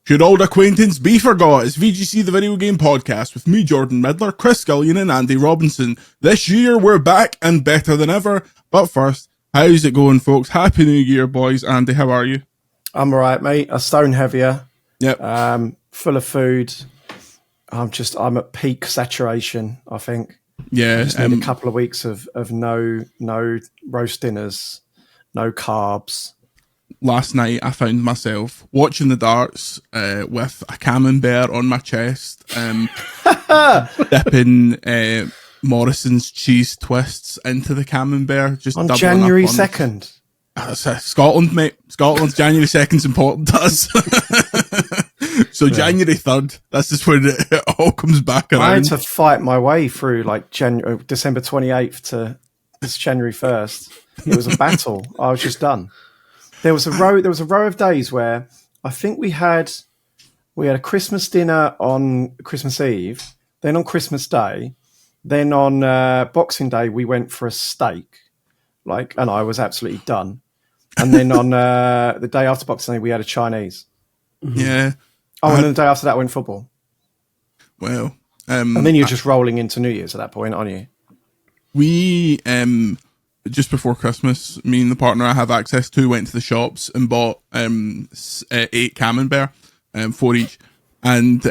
Should old acquaintance be forgot? It's VGC the Video Game Podcast with me, Jordan Middler, Chris Scullion and Andy Robinson. This year we're back and better than ever. But first, how's it going, folks? Happy New Year, boys. Andy, how are you? I'm alright, mate. A stone heavier. Yep. Full of food. I'm at peak saturation, I think. Yeah. I just need a couple of weeks of no roast dinners, no carbs. Last night I found myself watching the darts with a camembert on my chest, dipping Morrison's cheese twists into the camembert. Just on January 2nd. Scotland, mate. Scotland's January 2nd's important to us. So January 3rd, that's just when it all comes back around. I had to fight my way through like December 28th to this January 1st. It was a battle. I was just done. There was a row of days where I think we had a Christmas dinner on Christmas Eve, then on Christmas Day, then on Boxing Day we went for a steak, and I was absolutely done. And then on the day after Boxing Day we had a Chinese. Yeah. Oh, and then the day after that we went football. Well, and then you're just rolling into New Year's at that point, aren't you? We just before Christmas, me and the partner I have access to went to the shops and bought 8 camembert, 4 each. And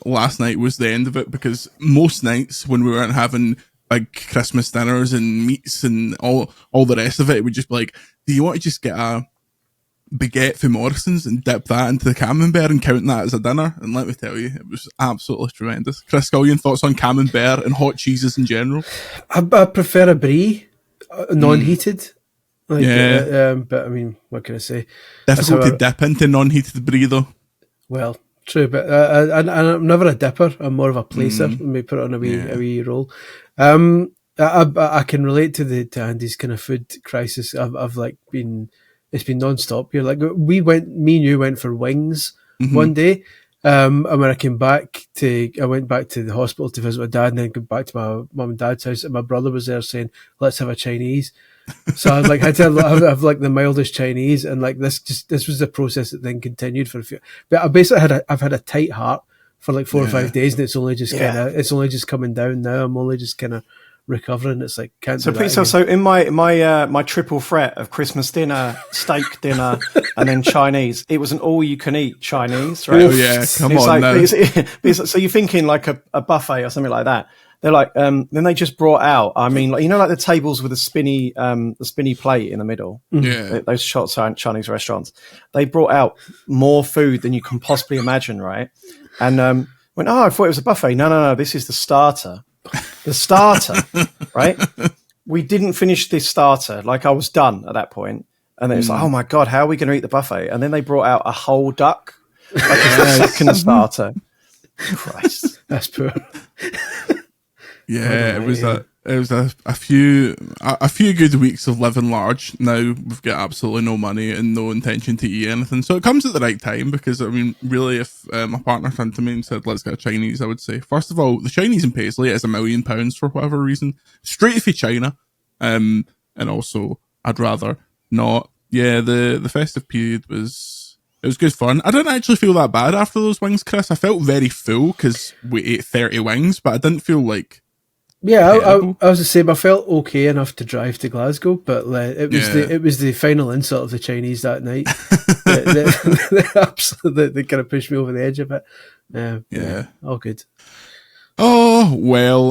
last night was the end of it, because most nights when we weren't having big Christmas dinners and meats and all the rest of it, we'd just be like, do you want to just get a baguette from Morrison's and dip that into the camembert and count that as a dinner? And let me tell you, it was absolutely tremendous. Chris Scullion, thoughts on camembert and hot cheeses in general? I prefer a brie. Non-heated, but I mean, what can I say? Difficult to dip into non-heated brie, though. Well, true, but I'm never a dipper. I'm more of a placer. Let me put it on a wee roll. I can relate to Andy's kind of food crisis. It's been non-stop. You're like, me and you went for wings one day. And when I came back I went back to the hospital to visit my dad, and then go back to my mum and dad's house, and my brother was there saying, let's have a Chinese. So I had to have like the mildest Chinese, and like this was the process that then continued for a few. But I basically I've had a tight heart for like 4 or 5 days, and it's only just coming down now. I'm only just kind of recovering. It's like, can't do that again. So in my triple threat of Christmas dinner, steak dinner, and then Chinese, it was an all-you-can-eat Chinese, right? Oh yeah, come on now. So you're thinking like a buffet or something like that. They're like, then they just brought out, I mean, like, like the tables with the spinny plate in the middle. Yeah, those shots are Chinese restaurants. They brought out more food than you can possibly imagine, right? And went, I thought it was a buffet. No, this is the starter. The starter, right? We didn't finish this starter. Like, I was done at that point. And then it's like, oh my God, how are we going to eat the buffet? And then they brought out a whole duck, like as the second starter. Christ. That's poor. Yeah, it was a few good weeks of living large. Now we've got absolutely no money and no intention to eat anything. So it comes at the right time, because I mean, really, if my partner turned to me and said, let's get a Chinese, I would say, first of all, the Chinese in Paisley is £1 million for whatever reason, straight for China. And also, I'd rather not. Yeah, the festive period was good fun. I didn't actually feel that bad after those wings, Chris. I felt very full because we ate 30 wings, but I didn't feel like... Yeah, I was the same. I felt okay enough to drive to Glasgow, but it was the final insult of the Chinese that night. they kind of pushed me over the edge a bit. Yeah, all good. Oh, well,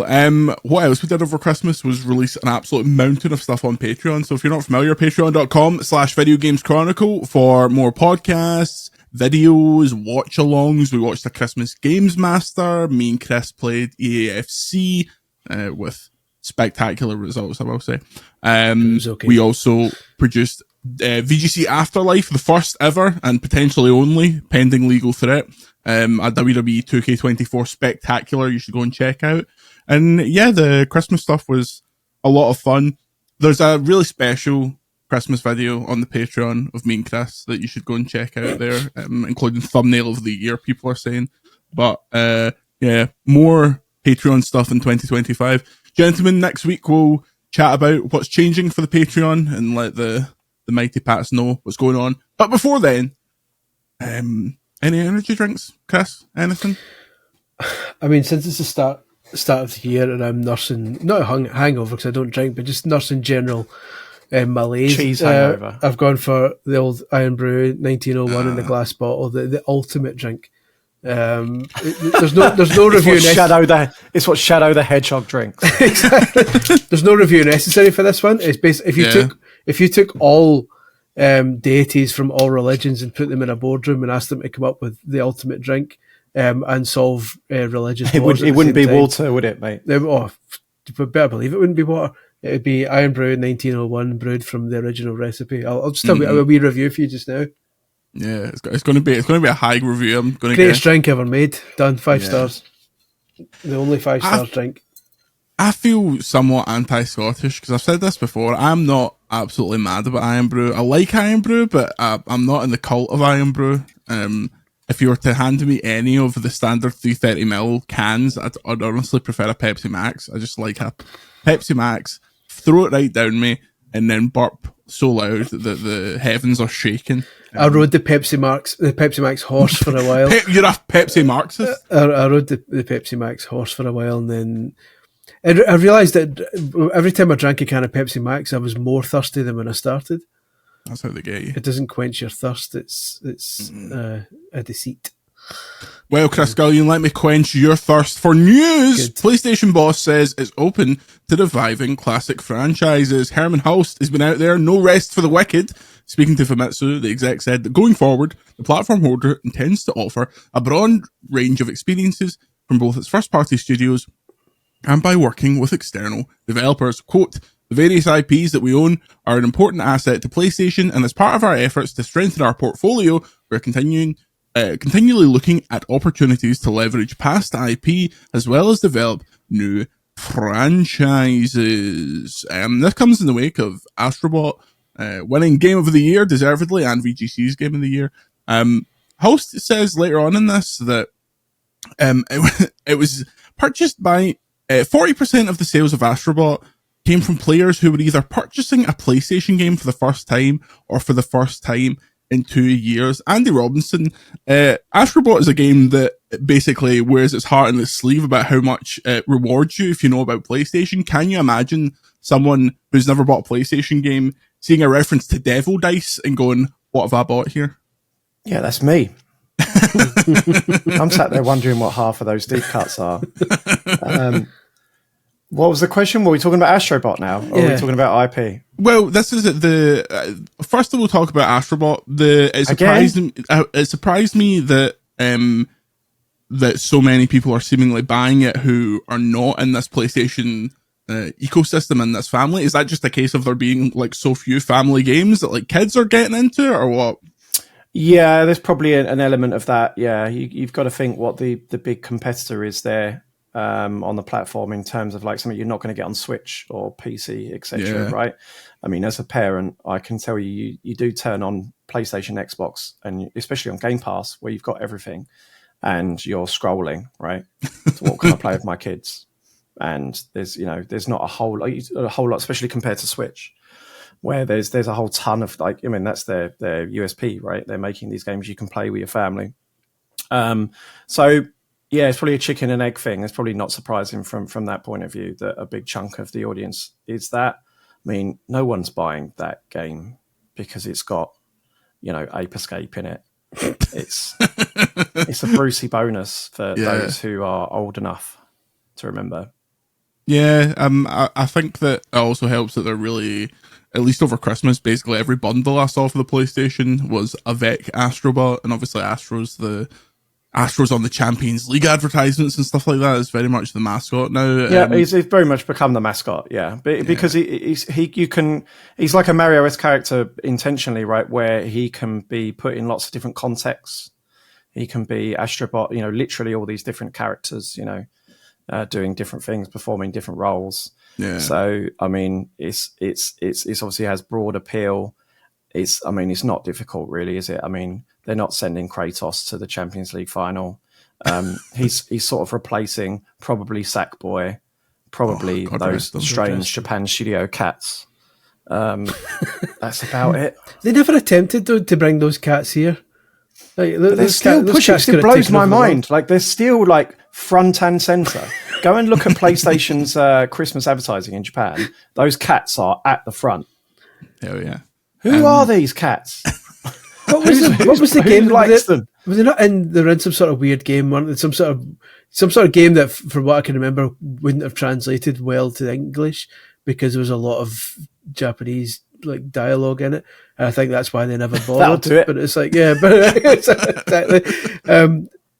what else we did over Christmas was release an absolute mountain of stuff on Patreon. So if you're not familiar, patreon.com/videogameschronicle for more podcasts, videos, watch-alongs. We watched a Christmas Games Master. Me and Chris played EAFC. With spectacular results, I will say. Okay. We also produced VGC Afterlife, the first ever and potentially only, pending legal threat, a WWE 2K24 spectacular you should go and check out. And yeah, the Christmas stuff was a lot of fun. There's a really special Christmas video on the Patreon of me and Chris that you should go and check out there, including thumbnail of the year, people are saying. But yeah, more Patreon stuff in 2025. Gentlemen, next week we'll chat about what's changing for the Patreon and let the mighty Pats know what's going on. But before then, Any energy drinks, Chris? Anything? I mean, since it's the start of the year and I'm nursing, not a hangover because I don't drink, but just nursing general malaise. Cheese hangover. I've gone for the old Iron Brew 1901 in the glass bottle, the ultimate drink. There's no review. It's what Shadow the Hedgehog drinks. Exactly. There's no review necessary for this one. It's basically if you took all deities from all religions and put them in a boardroom and asked them to come up with the ultimate drink and solve religious wars. It wouldn't be water, would it, mate? Better believe it wouldn't be water. It would be Iron Brew 1901 brewed from the original recipe. I'll just have a wee review for you just now. Yeah, it's going to be a high review. I'm going to greatest drink ever made. Done 5 stars. The only 5 stars drink. I feel somewhat anti-Scottish because I've said this before. I'm not absolutely mad about Iron Brew. I like Iron Brew, but I'm not in the cult of Iron Brew. If you were to hand me any of the standard 330ml cans, I'd honestly prefer a Pepsi Max. I just like a Pepsi Max. Throw it right down me and then burp so loud that the heavens are shaking. I rode the Pepsi Max horse for a while. You're a Pepsi Marxist? I rode the Pepsi Max horse for a while, and then I realised that every time I drank a can of Pepsi Max, I was more thirsty than when I started. That's how they get you. It doesn't quench your thirst. It's a deceit. Well, Chris Scullion, let me quench your thirst for news. Good. PlayStation boss says it's open to reviving classic franchises. Herman Hulst has been out there, no rest for the wicked. Speaking to Famitsu, the exec said that going forward, the platform holder intends to offer a broad range of experiences from both its first-party studios and by working with external developers. Quote, the various IPs that we own are an important asset to PlayStation, and as part of our efforts to strengthen our portfolio, we're continually looking at opportunities to leverage past IP as well as develop new franchises. This comes in the wake of Astrobot winning Game of the Year deservedly and VGC's Game of the Year. Host says later on in this that it was purchased by 40% of the sales of Astrobot came from players who were either purchasing a PlayStation game for the first time or for the first time in 2 years. Andy Robinson, Astrobot is a game that basically wears its heart on its sleeve about how much it rewards you if you know about PlayStation. Can you imagine someone who's never bought a PlayStation game seeing a reference to Devil Dice and going, what have I bought here? Yeah, that's me. I'm sat there wondering what half of those deep cuts are. What was the question? Were we talking about Astrobot now? Or are we talking about IP? Well, this is first of all, talk about Astrobot. It surprised me that that so many people are seemingly buying it who are not in this PlayStation ecosystem in this family. Is that just a case of there being like so few family games that like kids are getting into, or what? Yeah, there's probably an element of that. Yeah, you've got to think what the big competitor is there on the platform in terms of like something you're not going to get on Switch or PC, etc. Right? I mean, as a parent, I can tell you do turn on PlayStation, Xbox, and especially on Game Pass where you've got everything, and you're scrolling right. So what can I play with my kids? And there's not a whole lot, especially compared to Switch, where there's a whole ton of like, I mean, that's their USP, right? They're making these games you can play with your family. So yeah, it's probably a chicken and egg thing. It's probably not surprising from that point of view that a big chunk of the audience is that. I mean, no one's buying that game because it's got, Ape Escape in it. It's a Brucey bonus for those who are old enough to remember. Yeah, I think that it also helps that they're really, at least over Christmas, basically every bundle I saw for the PlayStation was a Vec Astrobot, and obviously Astro's on the Champions League advertisements and stuff like that. It's very much the mascot now. Yeah, he's very much become the mascot. Yeah, because he's like a Mario-esque character intentionally, right? Where he can be put in lots of different contexts. He can be Astrobot, literally all these different characters, doing different things, performing different roles. Yeah. So I mean, it's obviously has broad appeal. It's not difficult, really, is it? I mean, they're not sending Kratos to the Champions League final. He's sort of replacing probably Sackboy, probably those strange Japan Studio cats. That's about it. They never attempted to bring those cats here. Like, They're still pushing. It still blows my mind. Like they're still like front and center. Go and look at PlayStation's Christmas advertising in Japan. Those cats are at the front. Hell yeah! Who are these cats? What was the game? Who likes them? Was they not in? They're in some sort of weird game. Some sort of game that, from what I can remember, wouldn't have translated well to English because there was a lot of Japanese like dialogue in it. And I think that's why they never bothered. That'll do it. But it's like, yeah, but exactly.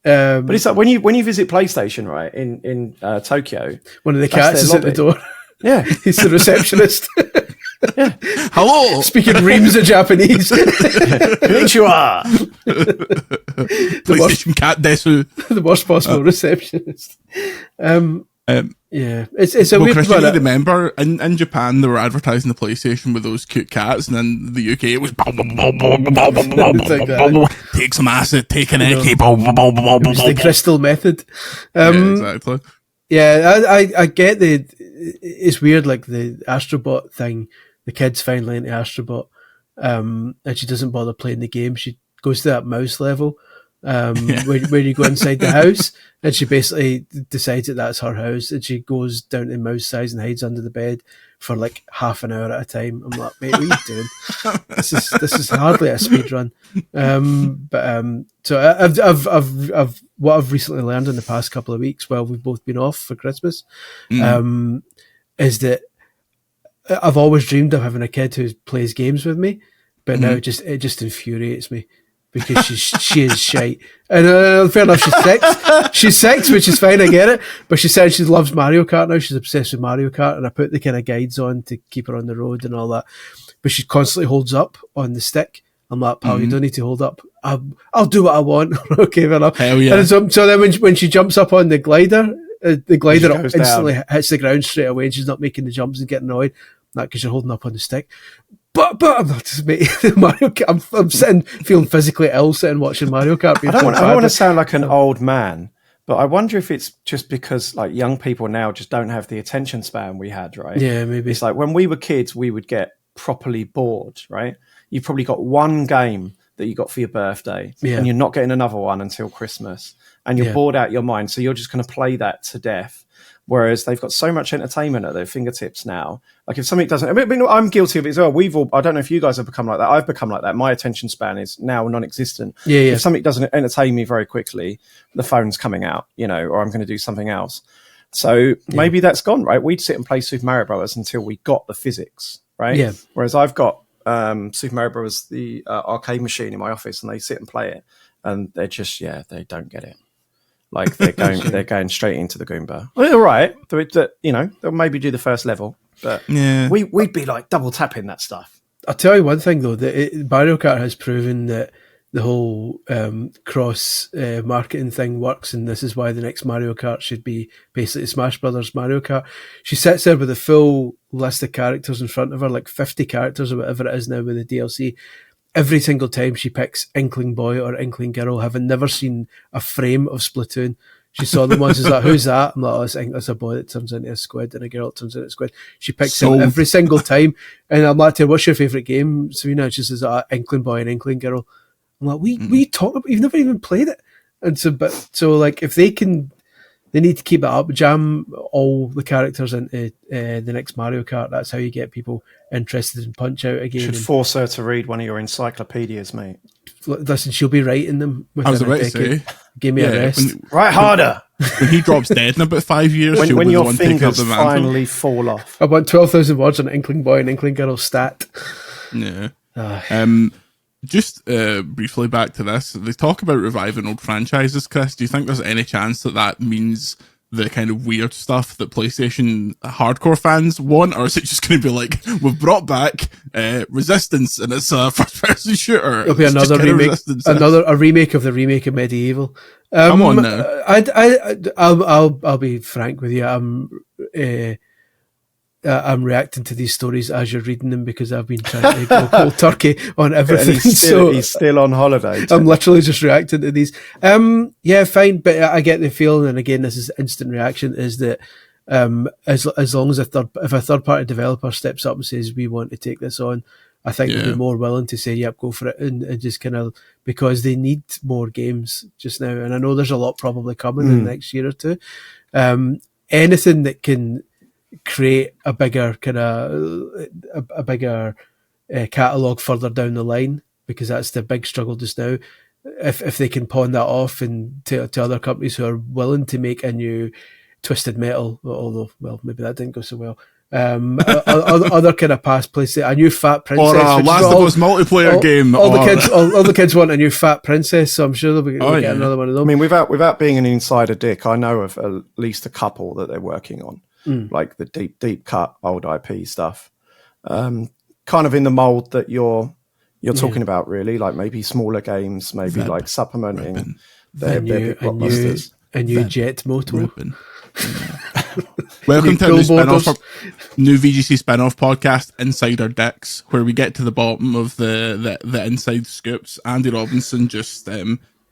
But it's like when you visit PlayStation, right, in Tokyo, one of the cats is at the door. Yeah, he's the receptionist. Yeah. Hello. Speaking reams of Japanese. Konnichiwa. PlayStation cat desu. The worst possible receptionist. Yeah, it's a weird Chris, one. you remember in Japan they were advertising the PlayStation with those cute cats, and in the UK it was take some acid, take an egg, it was the crystal method. Yeah, exactly. Yeah, I get it's weird, like the Astrobot thing. The kid's finally into Astrobot, and she doesn't bother playing the game. She goes to that mouse level, where you go inside the house, and she basically decides that that's her house, and she goes down to mouse size and hides under the bed for like half an hour at a time. I'm like, mate, what are you doing? This is hardly a speed run. So I've what I've recently learned in the past couple of weeks while we've both been off for Christmas, is that I've always dreamed of having a kid who plays games with me, but now it just infuriates me because she is shite. And fair enough, she's 6. She's 6, which is fine, I get it. But she said she loves Mario Kart now. She's obsessed with Mario Kart, and I put the kind of guides on to keep her on the road and all that. But she constantly holds up on the stick. I'm like, pal, you don't need to hold up. I'll do what I want. Okay, fair enough. Hell yeah. And so then when she jumps up on the glider instantly hits the ground straight away, and she's not making the jumps and getting annoyed. Not because you're holding up on the stick. But I'm not just Mario Kart. I'm sitting feeling physically ill sitting watching Mario Kart. I don't want to sound like an old man, but I wonder if it's just because like young people now just don't have the attention span we had, right? Yeah, maybe. It's like when we were kids, we would get properly bored, right? You probably got one game that you got for your birthday, and you're not getting another one until Christmas, and you're bored out your mind, so you're just going to play that to death. Whereas they've got so much entertainment at their fingertips now. Like if something doesn't, I mean, I'm guilty of it as well. I don't know if you guys have become like that. I've become like that. My attention span is now non-existent. Yeah. If something doesn't entertain me very quickly, the phone's coming out, or I'm going to do something else. So maybe that's gone, right? We'd sit and play Super Mario Brothers until we got the physics, right? Yeah. Whereas I've got Super Mario Brothers, the arcade machine in my office, and they sit and play it, and they're just they don't get it. Like they're going straight into the Goomba. Well, all right, they'll maybe do the first level, but we'd be like double tapping that stuff. I'll tell you one thing though, that Mario Kart has proven that the whole cross marketing thing works, and this is why the next Mario Kart should be basically Smash Brothers Mario Kart. She sits there with a full list of characters in front of her, like 50 characters or whatever it is now with the DLC. Every single time she picks Inkling Boy or Inkling Girl, having never seen a frame of Splatoon. She saw them once, is like, who's that? I'm like, that's a boy that turns into a squid and a girl that turns into a squid. She picks him every single time. And I'm like, what's your favourite game, Serena? She says, Inkling Boy and Inkling Girl. I'm like, we talk about, you've never even played it. And so like, if they need to keep it up, jam all the characters into the next Mario Kart. That's how you get people interested in Punch-Out again. Should force her to read one of your encyclopedias, mate. Listen, she'll be writing them within a decade. Give me a rest. Write harder. When he drops dead in about 5 years, when be your the one taking up fingers the mantle. finally fall off. I want 12,000 words on Inkling Boy and Inkling Girl stat. Yeah. Just briefly back to this, they talk about reviving old franchises, Chris. Do you think there's any chance that means the kind of weird stuff that PlayStation hardcore fans want, or is it just going to be like, we've brought back Resistance and it's a first-person shooter? It'll be another remake, a remake of the remake of Medieval. Come on now. I'll be frank with you. I'm reacting to these stories as you're reading them because I've been trying to go cold turkey on everything. He's still on holiday. I'm literally just reacting to these. Yeah, fine, but I get the feeling, and again, this is instant reaction, is that as long as if a third party developer steps up and says we want to take this on, I think they'll be more willing to say, "Yep, go for it," and just kind of, because they need more games just now. And I know there's a lot probably coming in the next year or two. Anything that can create a bigger kind of a bigger catalogue further down the line, because that's the big struggle just now. If they can pawn that off and to other companies who are willing to make a new Twisted Metal, although, well, maybe that didn't go so well. Other kind of past places, a new Fat Princess, or a Last of Us multiplayer game. All the kids want a new Fat Princess, so I'm sure they'll get another one of them. I mean, without being an insider dick, I know of at least a couple that they're working on, like the deep cut old IP stuff, kind of in the mold that you're talking about, really, like maybe smaller games, maybe like supplementing their big blockbusters. A new Jet Moto. Welcome to the new VGC spin-off podcast, Insider Dicks, where we get to the bottom of the inside scoops. Andy Robinson just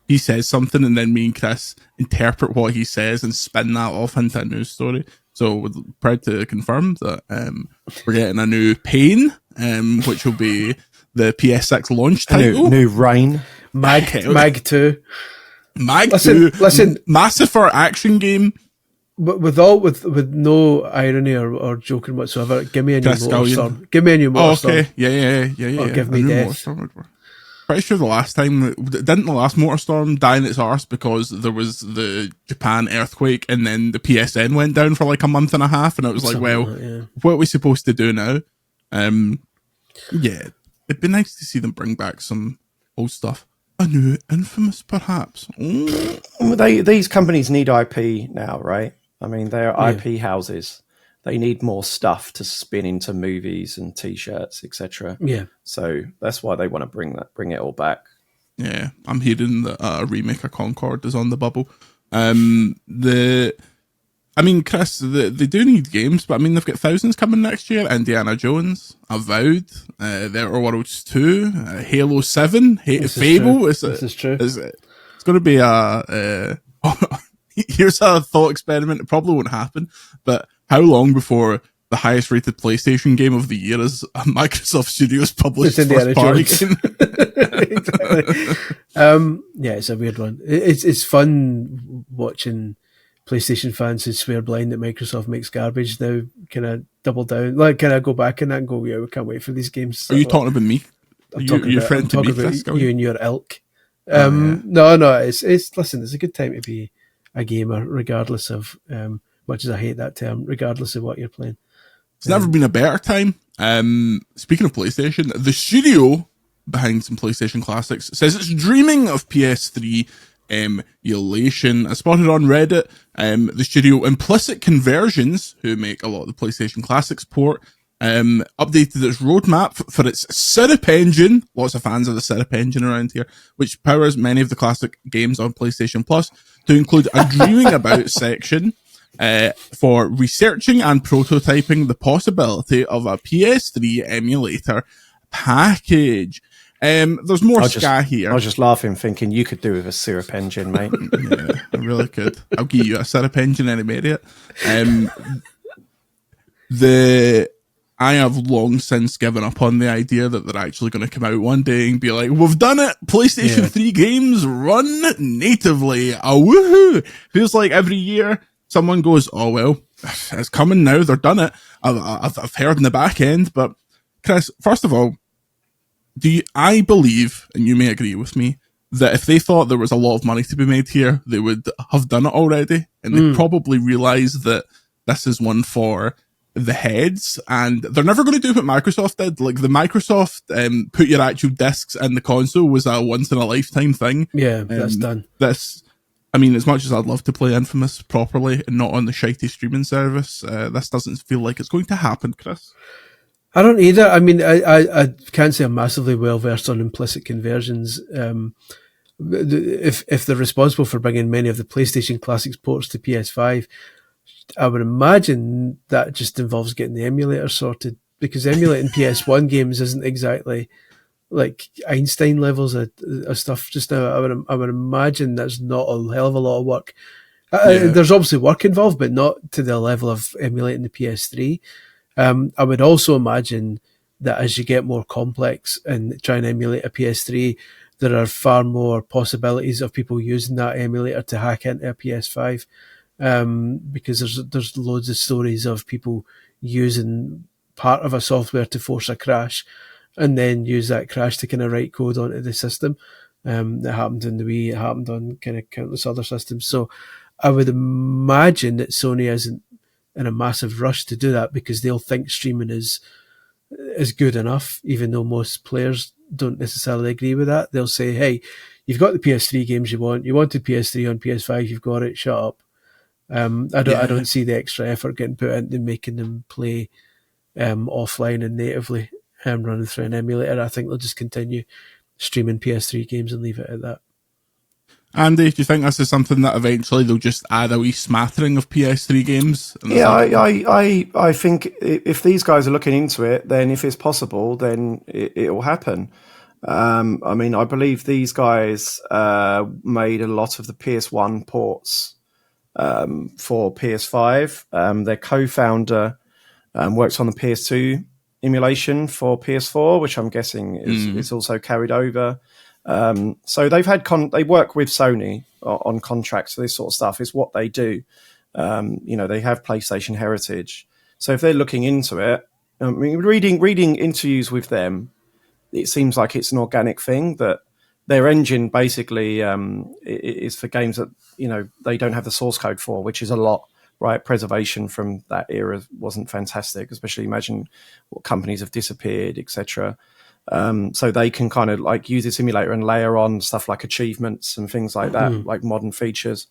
he says something, and then me and Chris interpret what he says and spin that off into a news story. So we're proud to confirm that we're getting a new Pain, which will be the PS6 launch title. New Rain. Mag 2. Mag 2. Listen. Massive action game. With no irony or joking whatsoever, give me a new Motorstorm. Give me a new Motorstorm. Oh, okay. Yeah. Or give me death. Pretty sure the last Motorstorm die in its arse because there was the Japan earthquake and then the PSN went down for like a month and a half, and it was like, well, what are we supposed to do now? It'd be nice to see them bring back some old stuff. A new Infamous, perhaps. Well, these companies need IP now, right? I mean, they're IP houses. They need more stuff to spin into movies and T-shirts, etc. Yeah. So that's why they want to bring it all back. Yeah, I'm hearing that a remake of Concord is on the bubble. Chris, they do need games, but I mean, they've got thousands coming next year. Indiana Jones, Avowed, The Outer Worlds 2, Halo 7, Fable. This is true. It's going to be a... here's a thought experiment. It probably won't happen, but how long before the highest rated PlayStation game of the year is a Microsoft Studios published first party game? Exactly. It's a weird one. It's fun watching PlayStation fans who swear blind that Microsoft makes garbage now kind of double down, like kind of go back in that and go, yeah, we can't wait for these games. Are you talking about me? I'm talking about you and your ilk. No, it's listen, it's a good time to be a gamer, regardless of much as I hate that term, regardless of what you're playing. It's never been a better time. Speaking of PlayStation, the studio behind some PlayStation classics says it's dreaming of PS3 emulation. I spotted on Reddit the studio Implicit Conversions, who make a lot of the PlayStation Classics port, updated its roadmap for its Syrup engine. Lots of fans of the Syrup engine around here, which powers many of the classic games on PlayStation Plus, to include a dreaming about section for researching and prototyping the possibility of a PS3 emulator package. There's more ska here. I was just laughing, thinking you could do with a Syrup engine, mate. Yeah, I really could. I'll give you a Syrup engine any minute. I have long since given up on the idea that they're actually going to come out one day and be like, we've done it! PlayStation 3 games run natively! Woohoo! Feels like every year someone goes, oh well, it's coming now, they're done it. I've heard in the back end, but Chris, first of all, I believe, and you may agree with me, that if they thought there was a lot of money to be made here, they would have done it already, and they probably realised that this is one for the heads, and they're never going to do what Microsoft did. Like, the Microsoft put your actual discs in the console was a once-in-a-lifetime thing. Yeah, that's done. I mean, as much as I'd love to play Infamous properly and not on the shitey streaming service, this doesn't feel like it's going to happen, Chris. I don't either. I mean, I can't say I'm massively well versed on implicit conversions. If they're responsible for bringing many of the PlayStation Classics ports to PS5, I would imagine that just involves getting the emulator sorted, because emulating PS1 games isn't exactly like Einstein levels of stuff just now. I would imagine that's not a hell of a lot of work. There's obviously work involved, but not to the level of emulating the PS3. I would also imagine that as you get more complex and try and emulate a PS3, there are far more possibilities of people using that emulator to hack into a PS5. Because there's loads of stories of people using part of a software to force a crash, and then use that crash to kind of write code onto the system. That happened in the Wii. It happened on kind of countless other systems. So I would imagine that Sony isn't in a massive rush to do that, because they'll think streaming is good enough, even though most players don't necessarily agree with that. They'll say, hey, you've got the PS3 games you wanted PS3 on PS5, you've got it, shut up. I don't see the extra effort getting put into making them play offline and natively running through an emulator. I think they'll just continue streaming PS3 games and leave it at that. Andy, do you think this is something that eventually they'll just add a wee smattering of PS3 games? Yeah, I think if these guys are looking into it, then if it's possible, then it will happen. I mean, I believe these guys made a lot of the PS1 ports for PS5. Their co-founder works on the PS2 emulation for PS4, which I'm guessing is also carried over. So they've had they work with Sony on contracts for this sort of stuff. Is what they do. They have PlayStation heritage. So if they're looking into it, I mean, reading interviews with them, it seems like it's an organic thing, that their engine basically is for games that they don't have the source code for, which is a lot. Right, preservation from that era wasn't fantastic, especially imagine what companies have disappeared, etc. So they can kind of like use this emulator and layer on stuff like achievements and things like that, like modern features.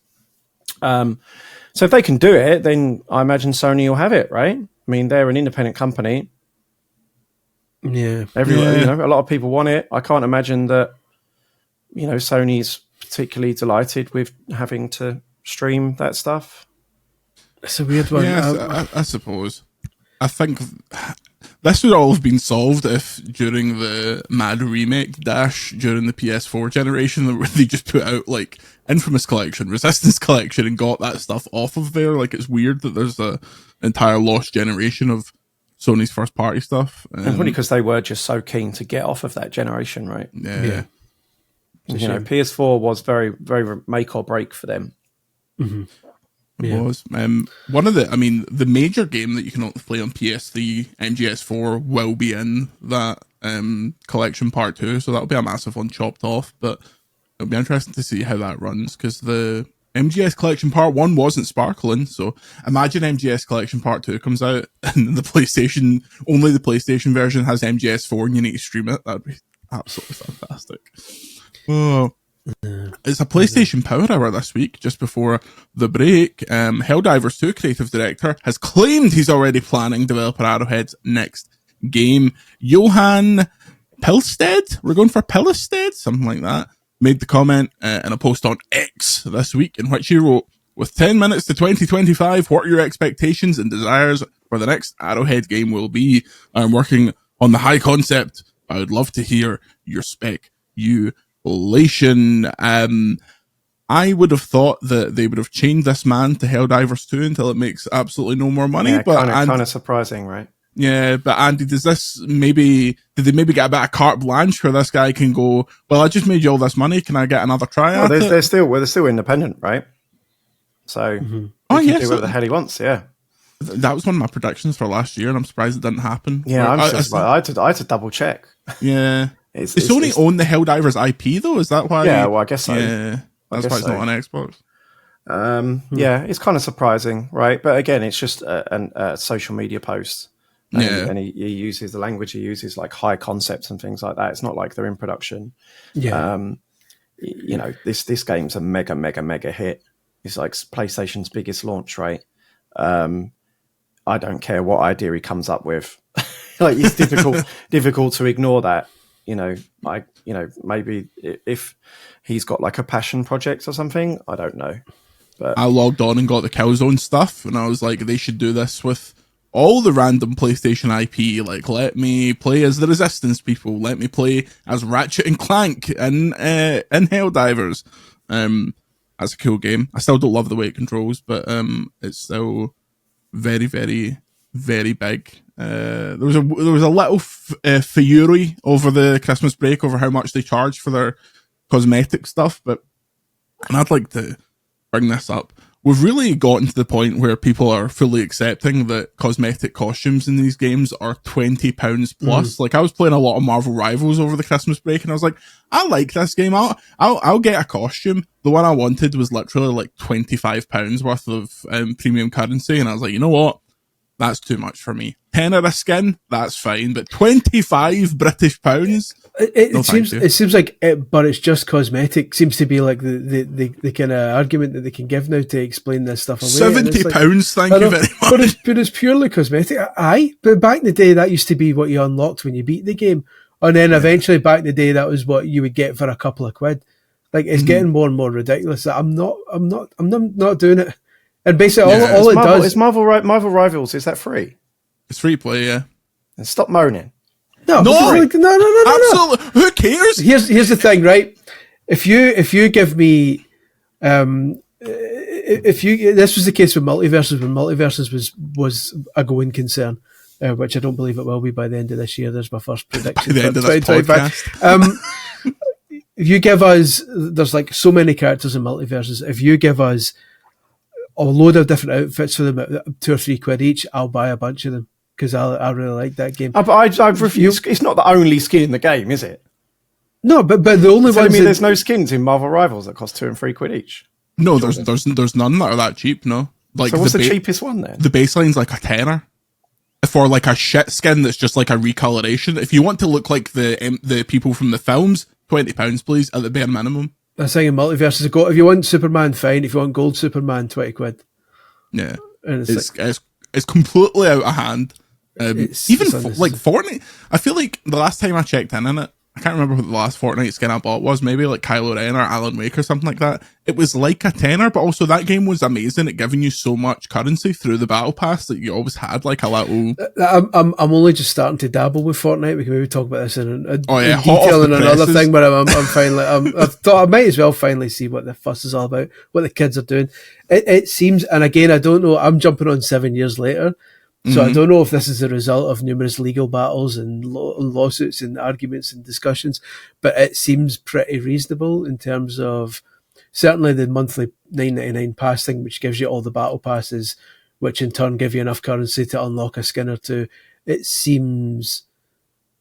So if they can do it, then I imagine Sony will have it, right? I mean, they're an independent company. Yeah. A lot of people want it. I can't imagine that, Sony's particularly delighted with having to stream that stuff. It's a weird one. Yeah, I suppose. I think this would all have been solved if during the Mad Remake Dash during the PS4 generation, they just put out like Infamous Collection, Resistance Collection, and got that stuff off of there. Like, it's weird that there's an entire lost generation of Sony's first party stuff. And probably because they were just so keen to get off of that generation, right? Yeah. PS4 was very, very make or break for them. Mm-hmm. It was. The major game that you can only play on PS3, MGS4, will be in that collection part 2, so that'll be a massive one chopped off, but it'll be interesting to see how that runs, because the MGS collection part 1 wasn't sparkling, so imagine MGS collection part 2 comes out and only the PlayStation version has MGS4 and you need to stream it. That'd be absolutely fantastic. Oh. It's a PlayStation Power Hour this week, just before the break. Helldivers 2 creative director has claimed he's already planning developer Arrowhead's next game. Johan Pilstead, we're going for Pilstead, something like that, made the comment in a post on X this week, in which he wrote, with 10 minutes to 2025, what are your expectations and desires for the next Arrowhead game will be? I'm working on the high concept. I would love to hear your spec. I would have thought that they would have chained this man to Helldivers 2 until it makes absolutely no more money. Yeah, kind of surprising, right? Yeah, but Andy, did they maybe get a bit of carte blanche where this guy can go, well, I just made you all this money, can I get another try at it? They're still independent, right? So he can do whatever the hell he wants, yeah. That was one of my predictions for last year, and I'm surprised it didn't happen. Yeah, I had to double check. Yeah. Does Sony own the Helldivers IP, though? Is that why? Yeah, well, I guess so. Yeah, that's why it's not on Xbox. Yeah, it's kind of surprising, right? But again, it's just a social media post. And he uses the language he uses, like high concepts and things like that. It's not like they're in production. Yeah. This game's a mega, mega, mega hit. It's like PlayStation's biggest launch, right? I don't care what idea he comes up with. Like, it's difficult to ignore that. Maybe if he's got like a passion project or something, I don't know. But I logged on and got the Killzone stuff, and I was like, they should do this with all the random PlayStation IP. Like, let me play as the Resistance people. Let me play as Ratchet and Clank in Helldivers. That's a cool game. I still don't love the way it controls, but it's still very, very very big. There was a little fury over the Christmas break over how much they charge for their cosmetic stuff, and I'd like to bring this up. We've really gotten to the point where people are fully accepting that cosmetic costumes in these games are £20 plus. Like, I was playing a lot of Marvel Rivals over the Christmas break, and I was like, I like this game. I'll get a costume. The one I wanted was literally like £25 worth of premium currency, and I was like, you know what? That's too much for me. £10 a skin, that's fine, but £25 British pounds. It seems like it, but it's just cosmetic. Seems to be like the kind of argument that they can give now to explain this stuff away. £70, thank you very much. But it's purely cosmetic. Aye, but back in the day, that used to be what you unlocked when you beat the game, and then eventually back in the day, that was what you would get for a couple of quid. Like, it's getting more and more ridiculous. I'm not doing it. And basically, all it does is Marvel Rivals. Is that free? It's free play, yeah. And stop moaning. No. Absolutely. Who cares? Here's the thing, right? If you give me, this was the case with Multiverses when Multiverses was a going concern, which I don't believe it will be by the end of this year. There's my first prediction. By the end of this podcast. If you give us, there's like so many characters in Multiverses. If you give us a load of different outfits for them at £2 or £3 each, I'll buy a bunch of them because I really like that game. But I refuse. It's not the only skin in the game, is it? No, but the only ones. There's no skins in Marvel Rivals that cost £2 and £3 each. No, there's none that are that cheap. No, like, so what's the cheapest one then? The baseline's like a tenner for like a shit skin that's just like a recoloration. If you want to look like the people from the films, £20 please at the bare minimum. That's saying in Multiverses, if you want Superman, fine. If you want Gold Superman, £20. Yeah, and it's completely out of hand. Like Fortnite, I feel like the last time I checked in it, I can't remember what the last Fortnite skin I bought was. Maybe like Kylo Ren or Alan Wake or something like that. It was like a tenner, but also that game was amazing at giving you so much currency through the battle pass that you always had like a little. I'm only just starting to dabble with Fortnite. We can maybe talk about this in detail in another thing. But I'm finally. I thought I might as well finally see what the fuss is all about, what the kids are doing. It seems, and again, I don't know. I'm jumping on 7 years later. So I don't know if this is a result of numerous legal battles and lawsuits and arguments and discussions, but it seems pretty reasonable in terms of certainly the monthly $9.99 pass thing, which gives you all the battle passes, which in turn give you enough currency to unlock a skin or two. It seems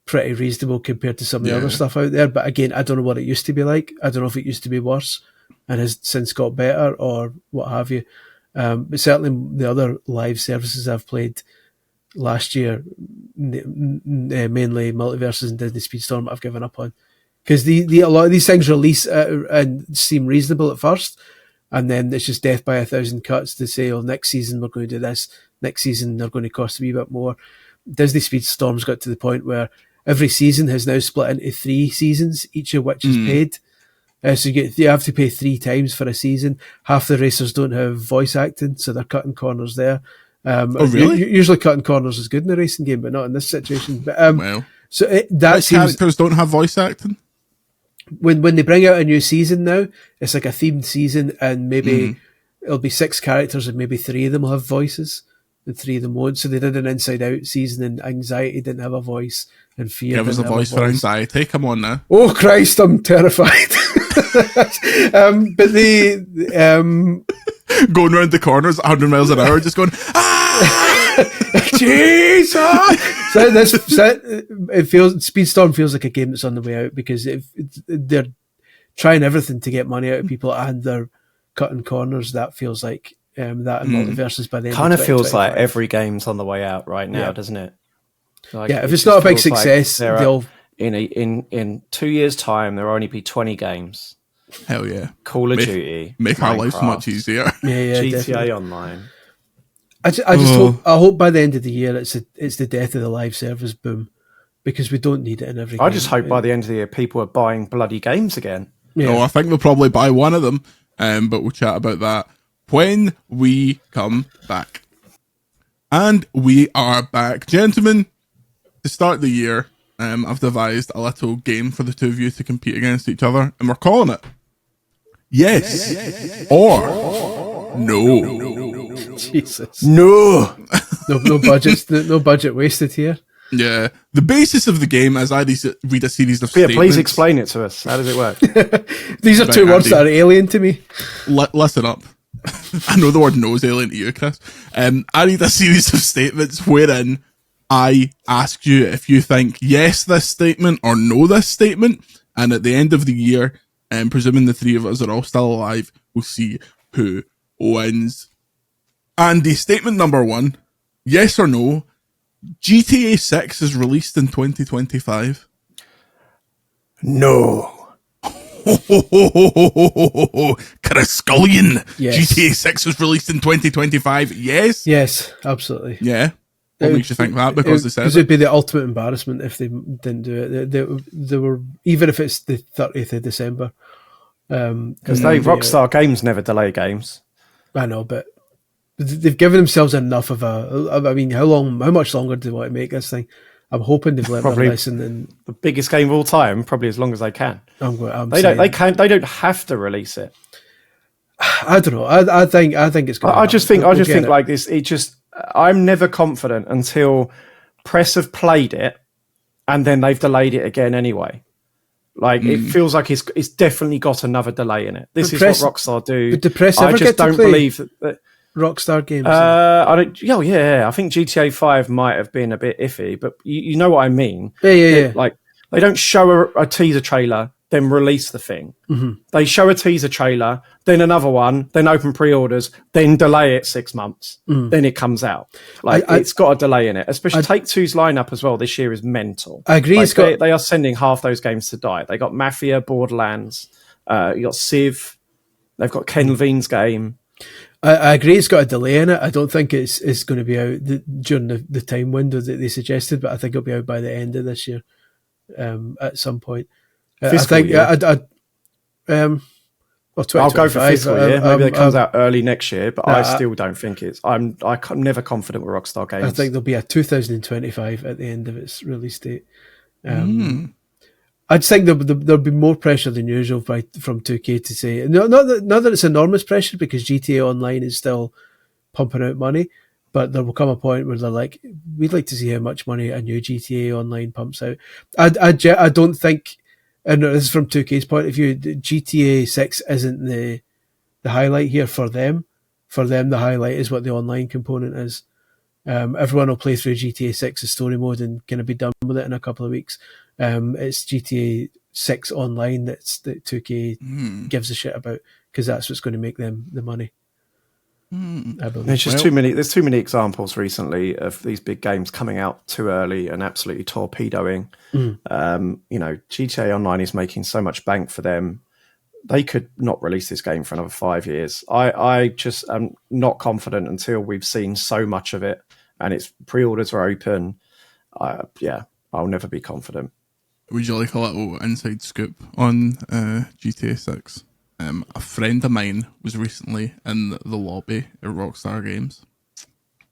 pretty reasonable compared to some of the other stuff out there. But again, I don't know what it used to be like. I don't know if it used to be worse and has since got better or what have you. But certainly the other live services I've played last year, mainly Multiverses and Disney Speedstorm, I've given up on because a lot of these things release and seem reasonable at first, and then it's just death by 1,000 cuts to say, "Oh, next season we're going to do this. Next season they're going to cost a wee bit more." Disney Speedstorm's got to the point where every season has now split into 3 seasons, each of which is paid. So you have to pay 3 times for a season. Half the racers don't have voice acting, so they're cutting corners there. Really? Usually cutting corners is good in a racing game, but not in this situation. But characters don't have voice acting. When they bring out a new season now, it's like a themed season, and maybe it'll be 6 characters, and maybe 3 of them will have voices, and 3 of them won't. So they did an Inside Out season, and Anxiety didn't have a voice, and Fear Give us a voice for Anxiety. Come on now. Oh Christ, I'm terrified. But going around the corners at 100 miles an hour, just going, Jesus! Speedstorm feels like a game that's on the way out because they're trying everything to get money out of people and they're cutting corners. That feels like that in Multiverses by the end. Kind of feels like every game's on the way out right now, doesn't it? Like, if it's not a big success, they'll in 2 years' time there'll only be 20 games. Hell yeah. Call of Duty. Make our lives much easier. Yeah, GTA definitely. Online. I just hope by the end of the year it's the death of the live service boom because we don't need it in every game. I just hope by the end of the year people are buying bloody games again. Yeah. No, I think they'll probably buy one of them, but we'll chat about that when we come back. And we are back. Gentlemen, to start the year, I've devised a little game for the two of you to compete against each other, and we're calling it Yes or No. Jesus. No. No budgets, no budget wasted here. Yeah. The basis of the game, as I read a series of statements... please explain it to us. How does it work? These are two words that are alien to me. Listen up. I know the word no is alien to you, Chris. I read a series of statements wherein I ask you if you think yes this statement or no this statement, and at the end of the year, presuming the three of us are all still alive, we'll see who wins. Andy, statement number 1, yes or no, GTA 6 is released in 2025? No. Chris Scullion. Yes. GTA 6 was released in 2025. Yes? Yes, absolutely. Yeah. What makes you think that? Because they said it would be the ultimate embarrassment if they didn't do it. They were, even if it's the 30th of December. Because Rockstar Games never delay games. I know, but they've given themselves enough of I mean, how much longer do they want to make this thing? I'm hoping they've learned their lesson. And the biggest game of all time, probably as long as they can. They don't have to release it. I don't know. I think it's going. I just think like this. I'm never confident until press have played it, and then they've delayed it again anyway. Like it feels like it's definitely got another delay in it. This is what Rockstar do. But the press ever I just don't believe that. Rockstar games. I don't. Oh yeah. I think GTA 5 might have been a bit iffy, but you know what I mean. Yeah. Like they don't show a teaser trailer, then release the thing. Mm-hmm. They show a teaser trailer, then another one, then open pre-orders, then delay it 6 months, then it comes out. Like it's got a delay in it. Especially Take-Two's lineup as well this year is mental. I agree. Like, they are sending half those games to die. They got Mafia, Borderlands, you got Civ, they've got Ken Levine's game. I agree it's got a delay in it. I don't think it's going to be out during the time window that they suggested, but I think it'll be out by the end of this year at some point. I think well, I'll go for fiscal year. Maybe it comes out early next year, but I still don't think it's. I'm never confident with Rockstar games. I think there'll be a 2025 at the end of its release date. I just think there'll be more pressure than usual from 2K to say not that it's enormous pressure because GTA Online is still pumping out money, but there will come a point where they're like, we'd like to see how much money a new GTA Online pumps out. I don't think, and this is from 2K's point of view, GTA 6 isn't the highlight here for them. For them, the highlight is what the online component is. Everyone will play through GTA 6's story mode and kind of be done with it in a couple of weeks. It's GTA 6 online that 2K gives a shit about because that's what's going to make them the money. I believe. There's just too many. There's too many examples recently of these big games coming out too early and absolutely torpedoing. GTA Online is making so much bank for them. They could not release this game for another 5 years. I just am not confident until we've seen so much of it and its pre-orders are open. I'll never be confident. Would you like a little inside scoop on GTA 6? A friend of mine was recently in the lobby at Rockstar Games.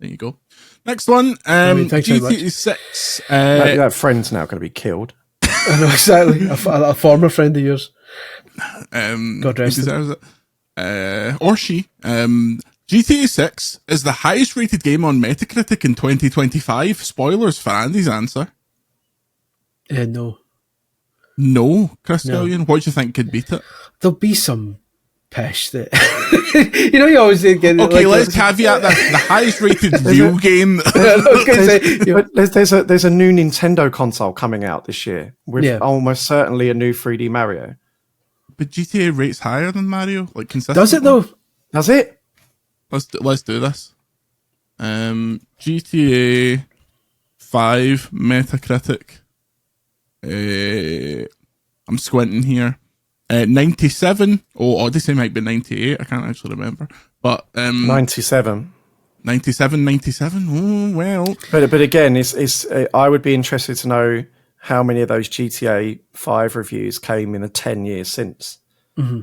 There you go. Next one, GTA 6. That friend's now going to be killed. I know, exactly. A former friend of yours. God rest him. Or she. GTA 6 is the highest rated game on Metacritic in 2025. Spoilers for Andy's answer. No. No, Chris Scullion, what do you think could beat it? There'll be some pish that you always get. Okay, let's caveat that the highest rated real game. There's a new Nintendo console coming out this year with almost certainly a new 3D Mario. But GTA rates higher than Mario, like consistently. Does it though? Does it? Let's do this. GTA 5 Metacritic. I'm squinting here. 97. Odyssey might be 98. I can't actually remember. But 97. 97. Oh well. But again, it's I would be interested to know how many of those GTA 5 reviews came in the 10 years since. Mm-hmm.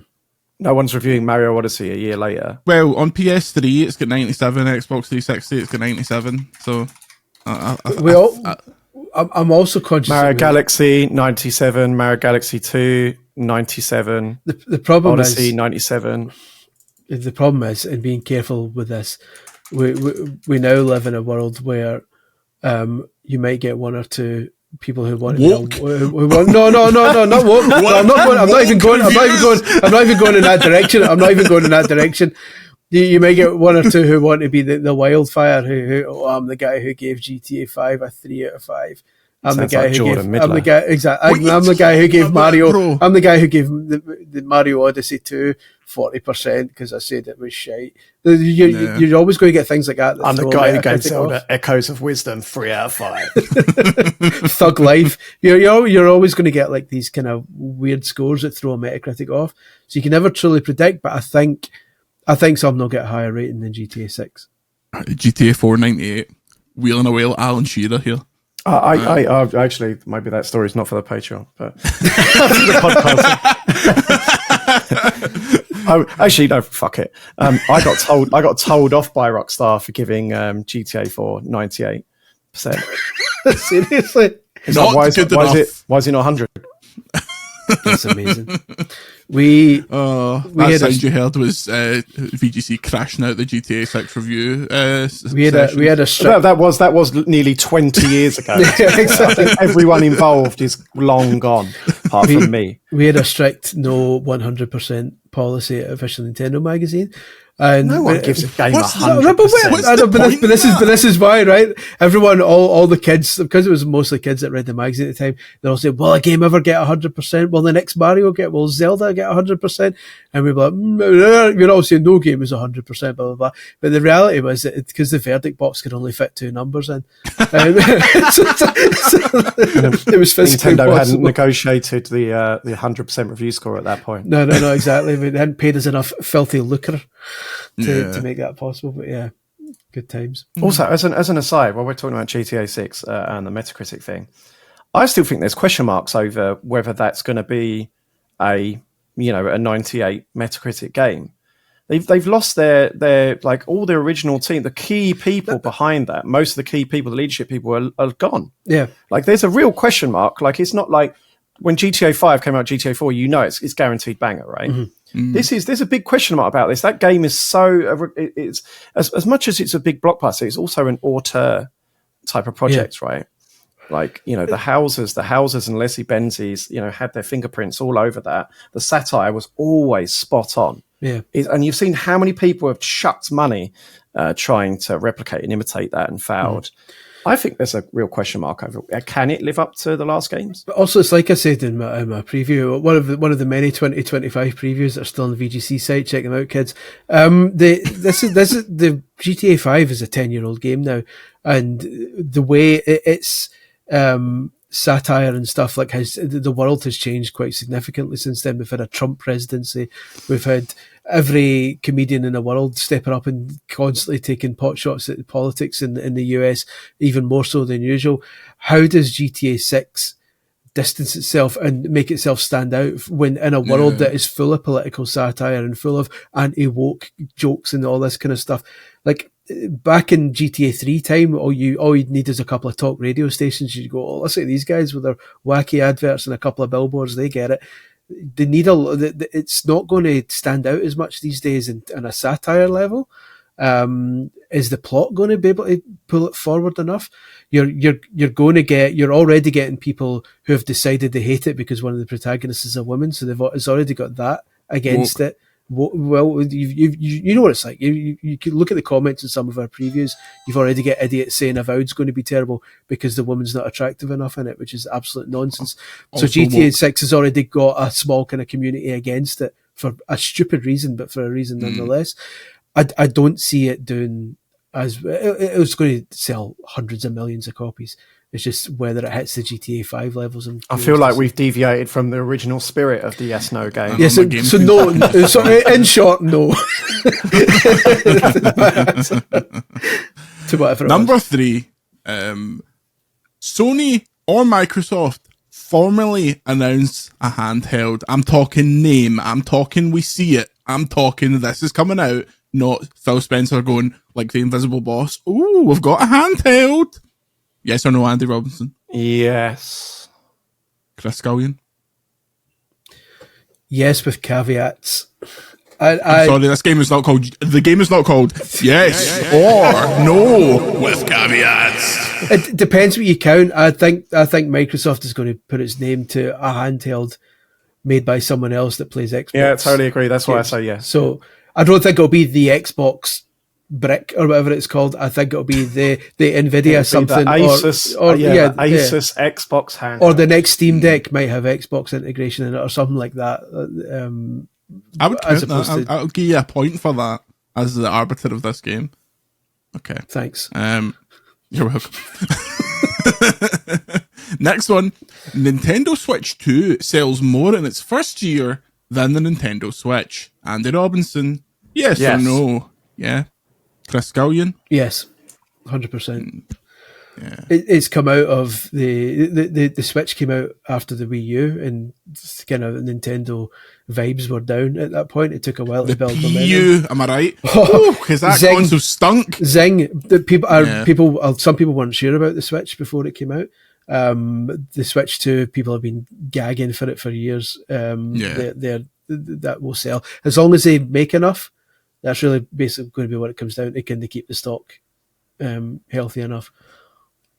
No one's reviewing Mario Odyssey a year later. Well, on PS3 it's got 97. Xbox 360 it's got 97. So I'm also conscious. Mario Galaxy 97, Mario Galaxy 2 97. The problem Odyssey is 97. The problem is, and being careful with this, we now live in a world where you might get one or two people who want woke? to be who want, no, not woke. No, I'm not even going in that direction. I'm not even going in that direction. You may get one or two who want to be the wildfire. Who I'm the guy who gave GTA 5 a 3 out of 5. I'm the guy who gave Middler. I'm the guy exactly. I'm the guy who gave Mario. Bro. I'm the guy who gave the Mario Odyssey 2 40% because I said it was shite. You're always going to get things like that. I'm the guy who gave Zelda Echoes of Wisdom 3 out of 5. Thug Life. You're always going to get like these kind of weird scores that throw a Metacritic off. So you can never truly predict. But I think some will get a higher rating than GTA 6. GTA 498. Wheeling away like Alan Shearer here. I actually, maybe that story's not for the Patreon, but the podcast. Actually, no, fuck it. I got told off by Rockstar for giving GTA 4 98%. Seriously, why is it 100? That's amazing. That sound you heard was VGC crashing out the GTA 6 review. We had a strict... that was nearly 20 years ago. Yeah, exactly. Everyone involved is long gone, apart from me. We had a strict no 100% policy at Official Nintendo magazine. And no one gives a game 100%. But this is why, right? Everyone, all the kids, because it was mostly kids that read the magazine at the time, they all said, "Will a game ever get 100%? Will the next Mario will Zelda get 100%?" And we were like, "You're all saying no game is 100%." Blah blah blah. But the reality was that because the verdict box could only fit 2 numbers in, it was physically Nintendo impossible. hadn't negotiated the 100% review score at that point. No, exactly. They hadn't paid us enough filthy lucre to make that possible. But yeah, good times. Also, as an aside, while we're talking about GTA 6 and the Metacritic thing, I still think there's question marks over whether that's going to be a 98 Metacritic game. They've lost their like all their original team, the key people behind that. Most of the key people, the leadership people, are gone. Yeah, like there's a real question mark. Like it's not like when GTA 5 came out, GTA 4, it's guaranteed banger, right? Mm-hmm. There's a big question mark about this. That game is it's as much as it's a big blockbuster, it's also an auteur type of project, right? Like, the houses and Leslie Benzies, had their fingerprints all over that. The satire was always spot on. Yeah. And you've seen how many people have chucked money trying to replicate and imitate that and failed. I think there's a real question mark over can it live up to the last games? But also, it's like I said in my preview, one of the many 2025 previews that are still on the VGC site. Check them out, kids. This is the GTA 5 is a 10-year-old game now, and the way it's satire and stuff like the world has changed quite significantly since then. We've had a Trump presidency. We've had every comedian in the world stepping up and constantly taking pot shots at politics in the US, even more so than usual. How does GTA 6 distance itself and make itself stand out when in a world that is full of political satire and full of anti-woke jokes and all this kind of stuff? Like, back in GTA 3 time, all you'd need is a couple of talk radio stations. You'd go, listen to these guys with their wacky adverts and a couple of billboards. They get it. They need it's not going to stand out as much these days on a satire level. Is the plot going to be able to pull it forward enough? You're already getting people who have decided they hate it because one of the protagonists is a woman, so it's already got that against it. Well, you know what it's like. You can look at the comments in some of our previews. You've already got idiots saying Avowed's going to be terrible because the woman's not attractive enough in it, which is absolute nonsense. So GTA 6 has already got a small kind of community against it for a stupid reason, but for a reason nonetheless. I don't see it doing it was going to sell hundreds of millions of copies. It's just whether it hits the GTA 5 levels. I feel like we've deviated from the original spirit of the Yes No game. Yes, so no. So in short, no. To whatever. Number 3, Sony or Microsoft formally announce a handheld. I'm talking name. I'm talking we see it. I'm talking this is coming out. Not Phil Spencer going like the Invisible Boss. Ooh, we've got a handheld. Yes or no, Andy Robinson? Yes. Chris Scullion? Yes, with caveats. Sorry, this game is not called. The game is not called yes or no with caveats. It depends what you count. I think Microsoft is going to put its name to a handheld made by someone else that plays Xbox. Yeah, totally agree. That's why I say yes. So I don't think it'll be the Xbox brick or whatever it's called. I think it'll be the Nvidia something, the Asus, the Asus Xbox hand, or the next Steam Deck might have Xbox integration in it or something like that. I would count that. I'll give you a point for that as the arbiter of this game. Okay, thanks. You're welcome. Next one, Nintendo Switch 2 sells more in its first year than the Nintendo Switch. Andy Robinson, yes or no? Yeah. Chris Scullion? Yes, 100%. Yeah. It's come out of the Switch came out after the Wii U, and kind of Nintendo vibes were down at that point. It took a while to build momentum. Wii U, am I right? Because that console stunk. Zing. Some people weren't sure about the Switch before it came out. The Switch 2, people have been gagging for it for years. That will sell as long as they make enough. That's really basically going to be what it comes down to. Can they keep the stock healthy enough?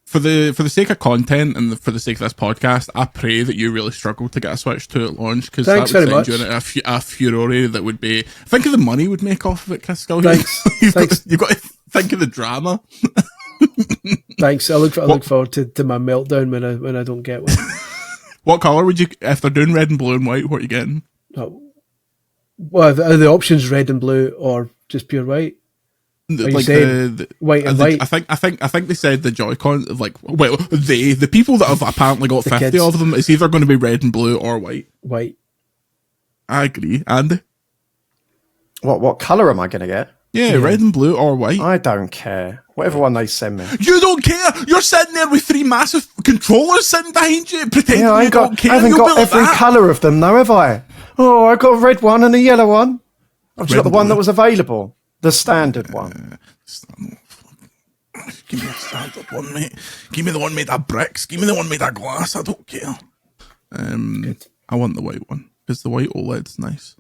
For the sake of content and for the sake of this podcast, I pray that you really struggle to get a Switch 2 at launch, because that would send you in a furore that would be... Think of the money we'd make off of it, Chris Scullion. Thanks. You've got to think of the drama. Thanks. I look forward to my meltdown when I don't get one. What colour would you... If they're doing red and blue and white, what are you getting? Well, are the options red and blue or just pure white? Like the white and white. I think they said the Joy-Con, the people that have apparently got 50 kids. of them, it's either going to be red and blue or white. White. I agree. Andy? What colour am I going to get? Yeah, red and blue or white. I don't care. Whatever one they send me. You don't care? You're sitting there with 3 massive controllers sitting behind you, pretending you don't care. I haven't got every colour of them though, have I? Oh, I got a red one and a yellow one. I've just got the one that was available. The standard one. Give me a standard one, mate. Give me the one made of bricks. Give me the one made of glass. I don't care. I want the white one, because the white OLED's nice.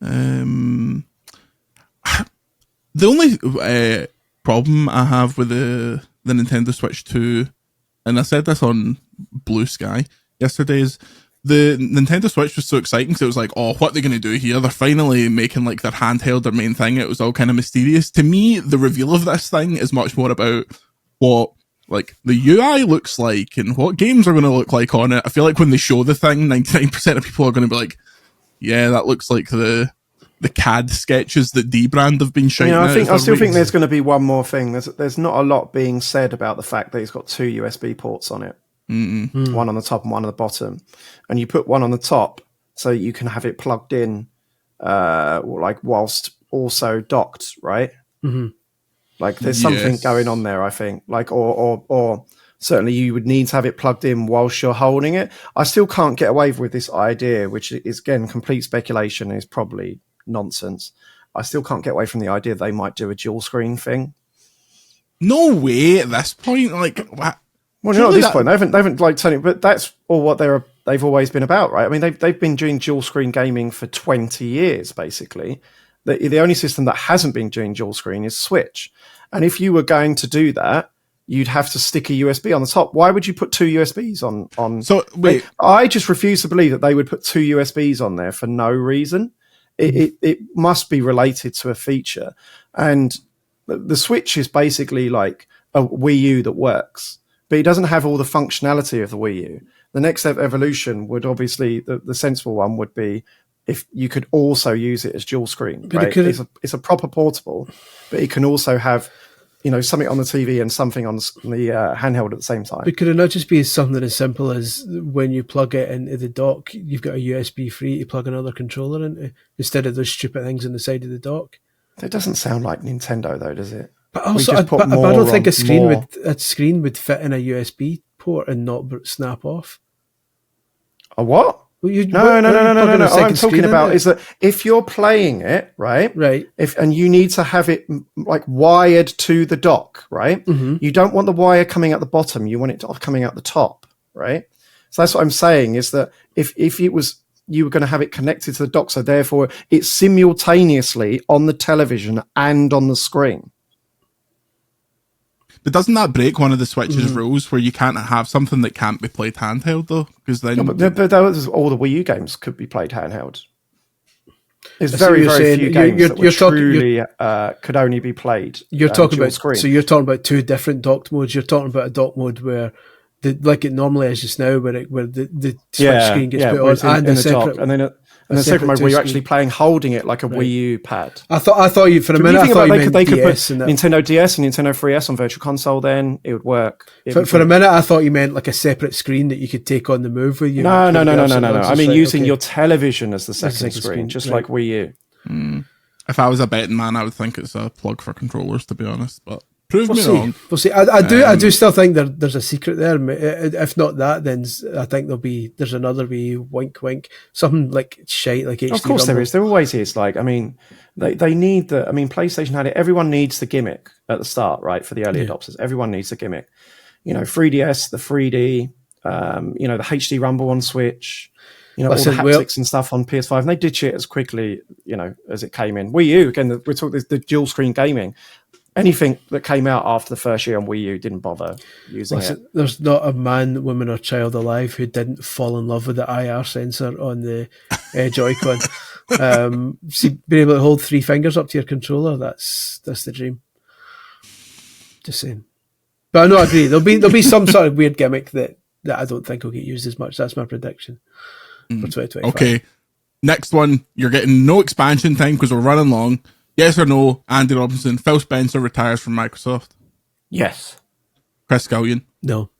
The only problem I have with the Nintendo Switch 2, and I said this on Blue Sky yesterday, is the Nintendo Switch was so exciting because it was like, oh, what are they going to do here? They're finally making like their handheld their main thing. It was all kind of mysterious. To me, the reveal of this thing is much more about what like the UI looks like and what games are going to look like on it. I feel like when they show the thing, 99% of people are going to be like, yeah, that looks like the CAD sketches that D-Brand have been showing. I still think there's going to be one more thing. There's not a lot being said about the fact that it's got 2 USB ports on it. One on the top and one on the bottom, and you put one on the top so you can have it plugged in like whilst also docked, right? Like there's something going on there, I think, like or certainly you would need to have it plugged in whilst you're holding it. I still can't get away with this idea, which is again complete speculation, is probably nonsense. I still can't get away from the idea they might do a dual screen thing. No way at this point, like what? Well, not at this point. They haven't like turning, but that's all what they've always been about, right? I mean, they've been doing dual screen gaming for 20 years, basically. The only system that hasn't been doing dual screen is Switch. And if you were going to do that, you'd have to stick a USB on the top. Why would you put 2 USBs on? So wait, I just refuse to believe that they would put 2 USBs on there for no reason. It must be related to a feature. And the Switch is basically like a Wii U that works, but it doesn't have all the functionality of the Wii U. The next evolution would obviously, the sensible one would be if you could also use it as dual screen. Right? It's a proper portable, but it can also have, something on the TV and something on the handheld at the same time. But could it not just be something as simple as when you plug it into the dock, you've got a USB free to plug another controller into, instead of those stupid things on the side of the dock? That doesn't sound like Nintendo, though, does it? But also, I don't think a screen would fit in a USB port and not snap off. A what? Well, no. What I'm talking about is that if you're playing it, right, and you need to have it like wired to the dock, right, you don't want the wire coming out the bottom. You want it coming out the top, right? So that's what I'm saying, is that if it was you were going to have it connected to the dock, so therefore it's simultaneously on the television and on the screen. But doesn't that break one of the Switch's rules where you can't have something that can't be played handheld though? Because then, but all the Wii U games could be played handheld. There's very few games that truly could only be played. You're talking about screen. So you're talking about two different docked modes. You're talking about a dock mode where like it normally is just now, where the Switch screen gets put on, and a separate, dock, and then a second mode where you're actually playing holding it like a Wii U pad. I thought you for a minute. I thought you meant they could put DS and Nintendo DS and Nintendo 3DS on Virtual Console. Then it would work. For a minute, I thought you meant like a separate screen that you could take on the move with you. No. I mean using your television as the second screen, just like Wii U. If I was a betting man, I would think it's a plug for controllers, to be honest. But prove me wrong. We'll see. I do still think there's a secret there. If not that, then I think there's another wee wink, something like shite like HD. Of course, Rumble. there is. There always is. Like, I mean, they need the. I mean, PlayStation had it. Everyone needs the gimmick at the start, right? For the early adopters, everyone needs a gimmick. 3DS, the 3D, the HD Rumble on Switch. All the haptics and stuff on PS5, and they ditch it as quickly, as it came in. Wii U, again, we're talking the dual screen gaming. Anything that came out after the first year on Wii U didn't bother using it. There's not a man, woman, or child alive who didn't fall in love with the IR sensor on the Joy-Con. See, being able to hold 3 fingers up to your controller, that's the dream. Just saying. But I know, I agree. There'll be some sort of weird gimmick that I don't think will get used as much. That's my prediction. For 2025. Okay, next one. You're getting no expansion time because we're running long. Yes or no? Andy Robinson, Phil Spencer retires from Microsoft. Yes. Chris Scullion. No.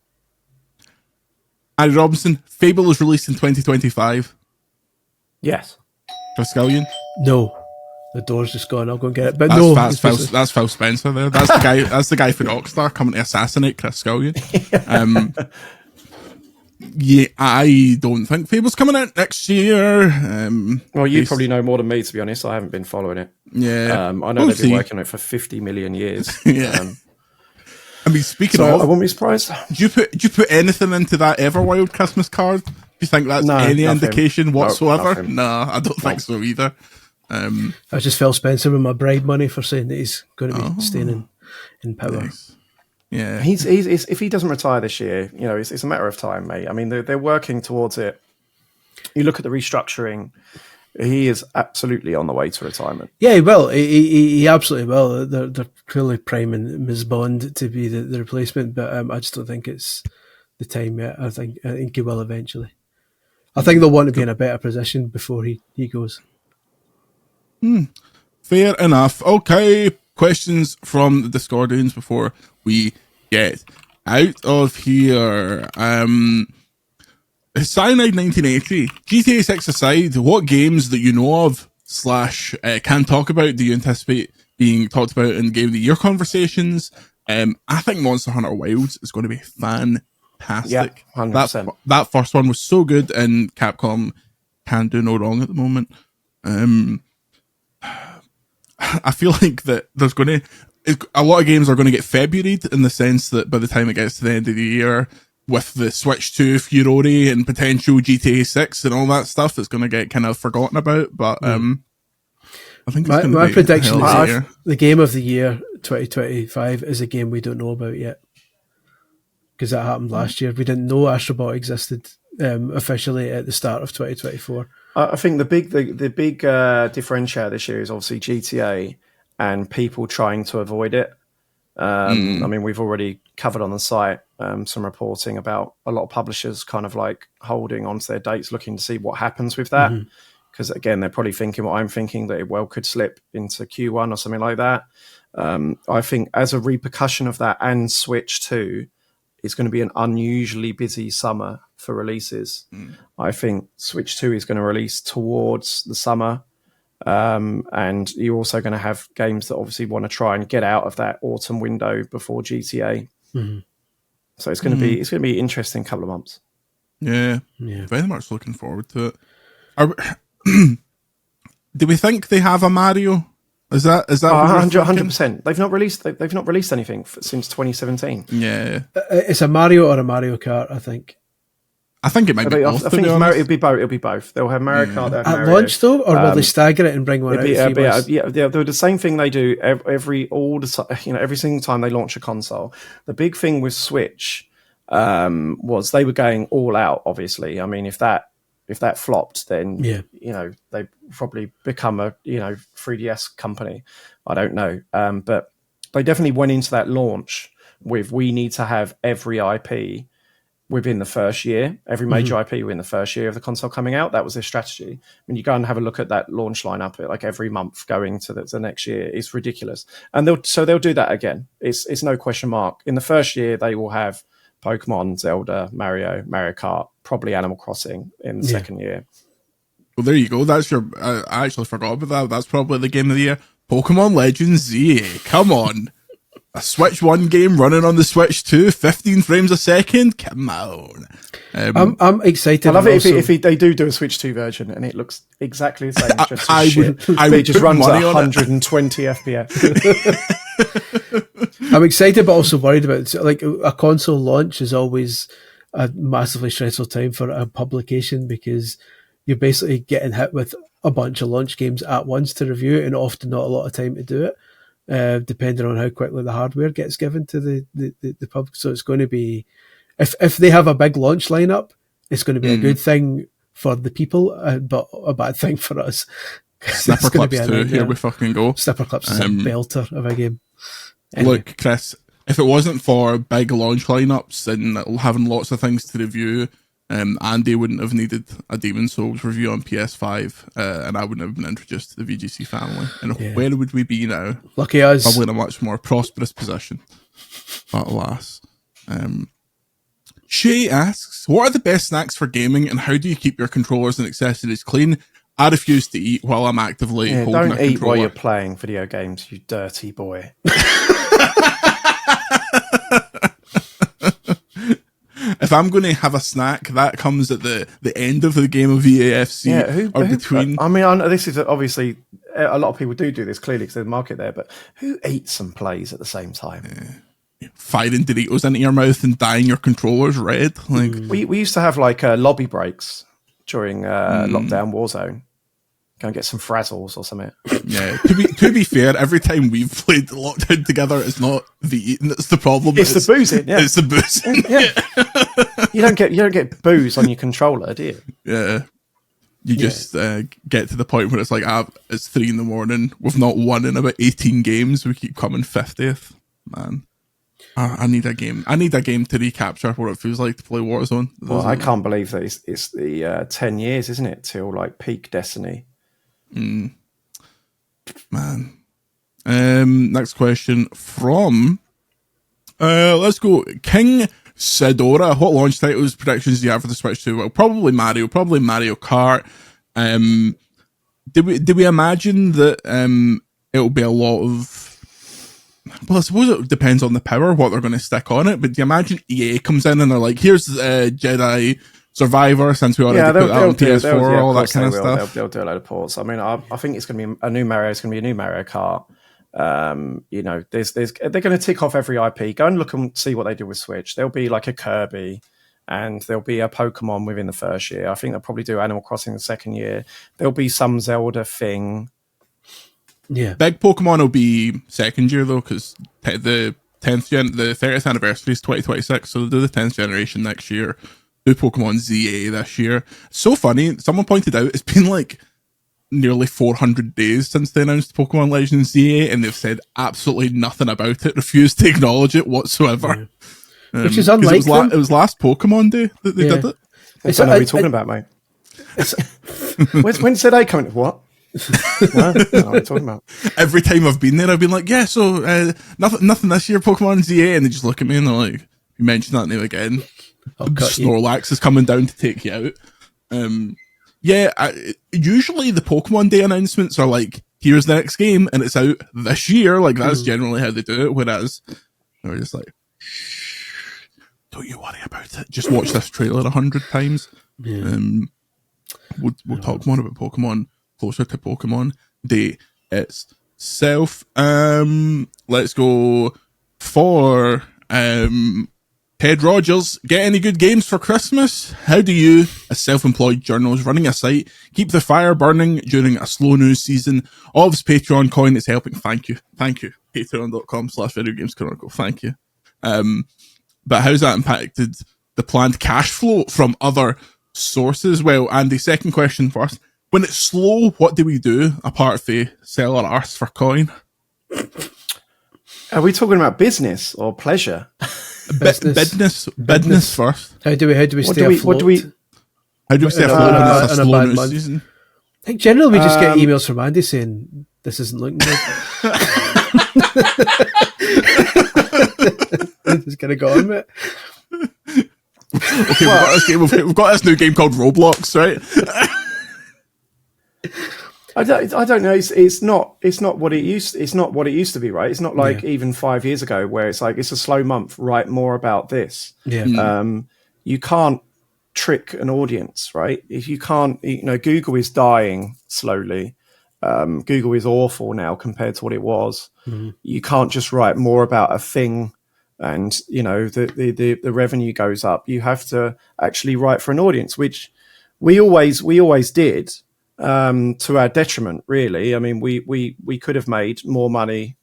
Andy Robinson, Fable is released in 2025. Yes. Chris Scullion. No. The door's just gone. I'll go and get it. But that's Phil Spencer there. That's the guy. That's the guy for Rockstar coming to assassinate Chris Scullion. Yeah, I don't think Fable's coming out next year. Well, you probably know more than me, to be honest. I haven't been following it. Yeah. I know they've been working on it for 50 million years. Yeah. I mean, speaking of, I won't be surprised. Do you put anything into that Everwild Christmas card? Do you think that's any indication whatsoever? No, I don't think so either. I just Phil Spencer with my bribe money for saying that he's going to be staying in power. Nice. Yeah, he's if he doesn't retire this year, it's a matter of time, mate. I mean, they're working towards it. You look at the restructuring; he is absolutely on the way to retirement. Yeah, he will. He absolutely will. They're clearly priming Ms. Bond to be the replacement, but I just don't think it's the time yet. I think he will eventually. I think they'll want to be in a better position before he goes. Fair enough. Okay, questions from the Discordians before we get out of here. Cyanide 1980. GTA 6 aside, what games that you know of / can talk about do you anticipate being talked about in Game of the Year conversations? I think Monster Hunter Wilds is going to be fantastic. Yeah, 100%. That first one was so good, and Capcom can do no wrong at the moment. I feel like that there's going to a lot of games are going to get Februaried in the sense that by the time it gets to the end of the year, with the Switch 2 Furore and potential GTA 6 and all that stuff, it's going to get kind of forgotten about. But I think it's my prediction is the Game of the Year 2025 is a game we don't know about yet, because that happened last year. We didn't know Astro Bot existed officially at the start of 2024. I think the big differentiator this year is obviously GTA and people trying to avoid it. I mean, we've already covered on the site some reporting about a lot of publishers kind of like holding onto their dates, looking to see what happens with that. Because again, they're probably thinking what I'm thinking, that it well could slip into Q1 or something like that. I think as a repercussion of that, and Switch 2, it's going to be an unusually busy summer for releases. I think Switch 2 is going to release towards the summer. And you're also going to have games that obviously want to try and get out of that autumn window before GTA. So it's going to be an interesting couple of months. Yeah, very much looking forward to it. Do we think they have a Mario? Is that 100%? They've not released anything since 2017. Yeah, it's a Mario or a Mario Kart, I think. I think it might be both. I think it'll be both. It'll be both. They'll have Mario Kart. They'll have At Mario. launch though, or will they stagger it and bring one out? They'll do the same thing they do every single time they launch a console. The big thing with Switch was they were going all out. Obviously, I mean, if that flopped, then they probably become a 3DS company. I don't know, but they definitely went into that launch with we need to have every IP within the first year, every major IP within the first year of the console coming out. That was their strategy. When you go and have a look at that launch lineup, like every month going to the next year, it's ridiculous. And they'll do that again. It's no question mark. In the first year, they will have Pokemon, Zelda, Mario Kart, probably Animal Crossing in the second year. Well, there you go. That's your. I actually forgot about that. That's probably the game of the year. Pokemon Legends ZA. Come on. A Switch 1 game running on the Switch 2, 15 frames a second? Come on. I'm excited. I love it if they do a Switch 2 version and it looks exactly the same. Just I would just runs at 120 FPS. I'm excited but also worried about it. Like a console launch is always a massively stressful time for a publication because you're basically getting hit with a bunch of launch games at once to review and often not a lot of time to do it. Depending on how quickly the hardware gets given to the public. So it's going to be, if they have a big launch lineup, it's going to be a good thing for the people, but a bad thing for us. Snipperclips 2, here we fucking go. Snipperclips is a belter of a game. Anyway. Look, Chris, if it wasn't for big launch lineups and having lots of things to review, Andy wouldn't have needed a Demon's Souls review on PS5, and I wouldn't have been introduced to the VGC family. And where would we be now? Lucky us. Probably in a much more prosperous position. But alas. Shay asks, what are the best snacks for gaming, and how do you keep your controllers and accessories clean? I refuse to eat while I'm actively holding a controller. Don't eat while you're playing video games, you dirty boy. If I'm going to have a snack, that comes at the end of the game of EAFC between. I mean, this is obviously a lot of people do this clearly because there's a market there, but who eats and plays at the same time? Firing Doritos into your mouth and dyeing your controllers red. Like we used to have like lobby breaks during lockdown Warzone. Go and get some Frazzles or something. Yeah. To be fair, every time we've played Lockdown together, it's not the eating that's the problem. It's the boozing. Yeah. It's the boozing. Yeah. You don't get booze on your controller, do you? Yeah. You just get to the point where it's like, it's 3 a.m. We've not won in about 18 games. We keep coming 50th. Man. I need a game. I need a game to recapture what it feels like to play Warzone. Well, I can't believe that it's the 10 years, isn't it, till like peak Destiny. Man. Next question from let's go King Sidora. What launch titles predictions do you have for the Switch 2? Well, probably Mario Kart. Did we imagine that it'll be a lot of, well, I suppose it depends on the power, what they're going to stick on it, but do you imagine EA comes in and they're like, here's Jedi Survivor, since we already put that on PS4, all that kind of stuff. They'll do a load of ports. I mean, I think it's going to be a new Mario. It's going to be a new Mario Kart. They're going to tick off every IP. Go and look and see what they do with Switch. There'll be like a Kirby, and there'll be a Pokemon within the first year. I think they'll probably do Animal Crossing the second year. There'll be some Zelda thing. Yeah, big Pokemon will be second year though, because the 30th anniversary is 2026, so they'll do the 10th generation next year. Do Pokemon ZA this year. So funny. Someone pointed out it's been like nearly 400 days since they announced Pokemon Legends ZA, and they've said absolutely nothing about it, refused to acknowledge it whatsoever. Yeah. Which is unlike it was last Pokemon Day that they did it. I don't know what you're talking about, mate. When did they come in? What? No, I don't know what you're talking about. Every time I've been there, I've been like, yeah, so nothing this year, Pokemon ZA, and they just look at me and they're like, you mentioned that name again. Snorlax is coming down to take you out. Usually the Pokemon Day announcements are like, here's the next game, and it's out this year. Like, that's generally how they do it, whereas they're just like, shh, don't you worry about it. Just watch this trailer 100 times. Yeah. We'll talk more about Pokemon closer to Pokemon Day itself. Let's go for Ted Rogers, get any good games for Christmas? How do you, as self-employed journalists running a site, keep the fire burning during a slow news season? Ov's Patreon coin is helping. Thank you. Patreon.com/videogameschronicle. Thank you. But how's that impacted the planned cash flow from other sources? Well, Andy, second question first. When it's slow, what do we do apart from sell our arse for coin? Are we talking about business or pleasure? Business first. How do we stay afloat? How do we stay afloat when it's a slow news season? I think generally we just get emails from Andy saying this isn't looking good. Just gonna go on with it. Okay, we've got this new game called Roblox, right? I don't know. It's not what it used. It's not what it used to be, right? It's not like even 5 years ago where it's like it's a slow month. Write more about this. Yeah. You can't trick an audience, right? If you can't, Google is dying slowly. Google is awful now compared to what it was. Mm-hmm. You can't just write more about a thing, and the revenue goes up. You have to actually write for an audience, which we always did. To our detriment, really. I mean, we could have made more money,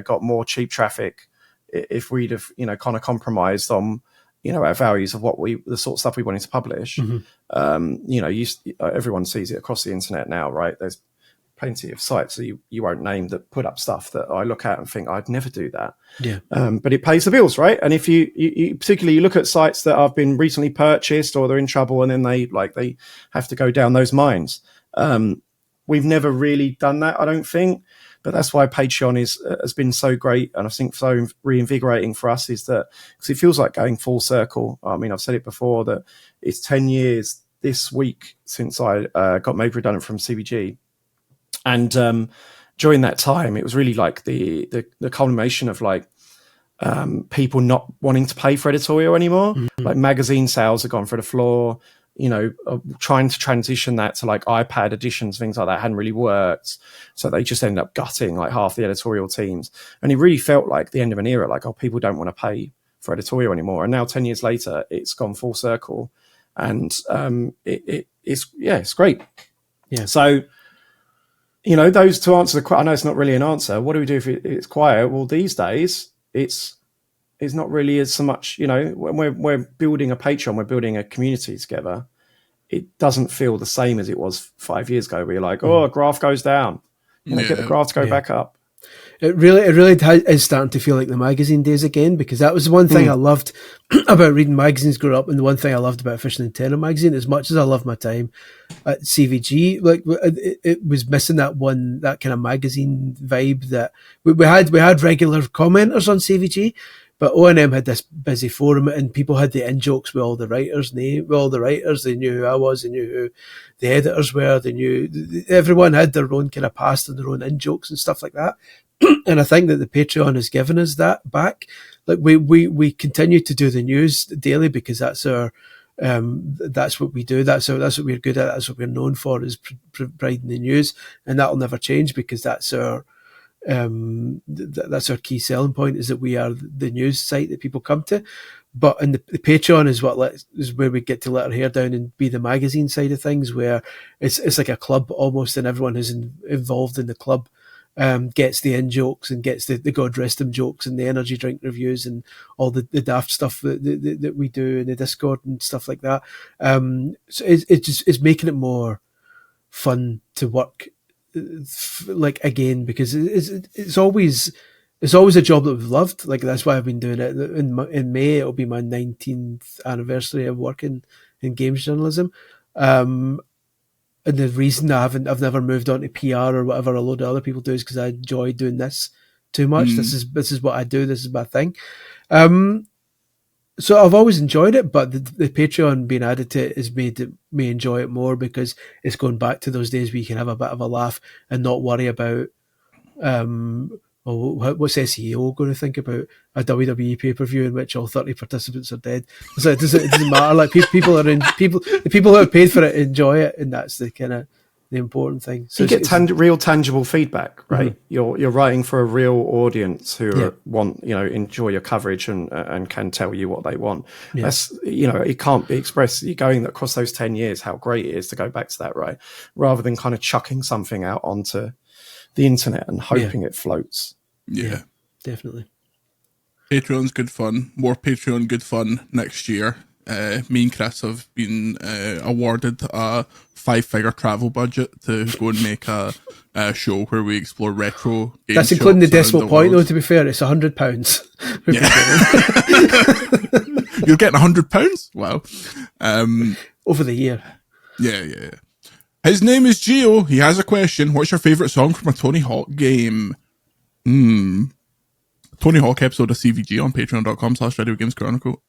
got more cheap traffic if we'd have, kind of compromised on, our values of the sort of stuff we wanted to publish. Mm-hmm. Everyone sees it across the internet now, right? There's plenty of sites that you won't name that put up stuff that I look at and think I'd never do that. Yeah. But it pays the bills, right? And if you particularly look at sites that have been recently purchased or they're in trouble and then they have to go down those mines. We've never really done that, I don't think, but that's why Patreon has been so great, and I think so reinvigorating for us is that because it feels like going full circle. I mean, I've said it before that it's 10 years this week since I got made redundant from CBG, and during that time, it was really like the culmination of people not wanting to pay for editorial anymore. Mm-hmm. Like magazine sales have gone through the floor. Trying to transition that to iPad editions, things like that hadn't really worked. So they just ended up gutting half the editorial teams. And it really felt like the end of an era, people don't want to pay for editorial anymore. And now 10 years later, it's gone full circle. And it's great. Yeah. So, those to answer the question, I know it's not really an answer. What do we do if it's quiet? Well, these days, it's not really as so much, when we're building a Patreon, we're building a community together. It doesn't feel the same as it was 5 years ago where you're like, a graph goes down. Get the graph to go back up. It really is starting to feel like the magazine days again, because that was the one thing I loved about reading magazines growing up, and the one thing I loved about Fishing Antenna magazine. As much as I loved my time at CVG, it was missing that kind of magazine vibe that we had regular commenters on CVG. But O&M had this busy forum, and people had the in-jokes with all the writers. They knew who I was, they knew who the editors were, everyone had their own kind of past and their own in-jokes and stuff like that. And I think that the Patreon has given us that back. We continue to do the news daily because that's our, that's what we do. That's what we're good at. That's what we're known for, is providing the news, and that'll never change because that's our key selling point, is that we are the news site that people come to. But in the Patreon is where we get to let our hair down and be the magazine side of things, where it's like a club almost, and everyone who's involved in the club gets the in-jokes and gets the God rest him jokes and the energy drink reviews and all the daft stuff that we do in the Discord and stuff like that. So it's making it more fun to work again, because it's always a job that we've loved. That's why I've been doing it. In May it'll be my 19th anniversary of working in games journalism, and the reason I've never moved on to PR or whatever a load of other people do is because I enjoy doing this too much. This is what I do. This is my thing. So I've always enjoyed it, but the Patreon being added to it has made me enjoy it more, because it's going back to those days where you can have a bit of a laugh and not worry about, what's SEO going to think about a WWE pay-per-view in which all 30 participants are dead. So it doesn't matter. The people who have paid for it enjoy it, and that's the kind of the important thing. So you get real tangible feedback, right? Mm-hmm. You're writing for a real audience who want, enjoy your coverage and can tell you what they want. Yeah. That's, it can't be expressed. You're going across those 10 years, how great it is to go back to that, right? Rather than kind of chucking something out onto the internet and hoping it floats. Yeah, definitely. Patreon's good fun. More Patreon good fun next year. Me and Chris have been awarded a 5-figure travel budget to go and make a show where we explore retro games. That's including the decimal point, though, to be fair. It's £100. Yeah. You're getting £100? Wow. Over the year. Yeah. His name is Gio. He has a question. What's your favourite song from a Tony Hawk game? Tony Hawk episode of CVG on patreon.com/Radio Games Chronicle.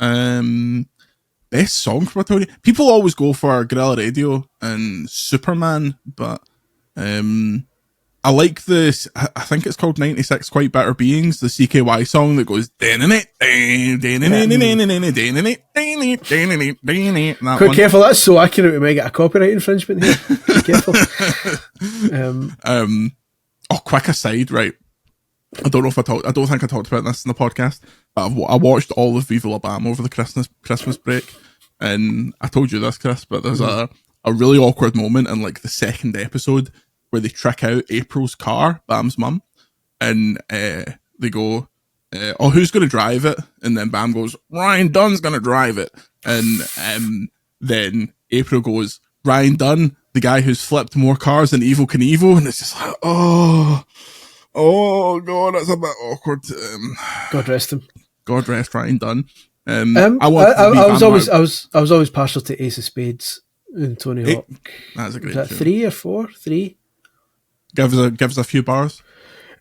Best song from a Tony. People always go for Guerrilla Radio and Superman, but I like this. I think it's called 96 Quite Better Beings, the CKY song that goes. Quite careful, that's so accurate. We might get a copyright infringement here. Be careful. Quick aside, right? I don't think I talked about this in the podcast, but I watched all of Viva La Bam over the Christmas break, and I told you this, Chris, but there's a really awkward moment in like the second episode where they trick out April's car, Bam's mum, and they go, who's going to drive it? And then Bam goes, Ryan Dunn's going to drive it. And then April goes, Ryan Dunn, the guy who's flipped more cars than Evel Knievel. And it's just like, oh God, that's a bit awkward. God rest him. God rest Ryan Dunn. I was always partial to Ace of Spades in Tony Hawk. That's a great. Was that 3 or 4? 3. Give us a few bars.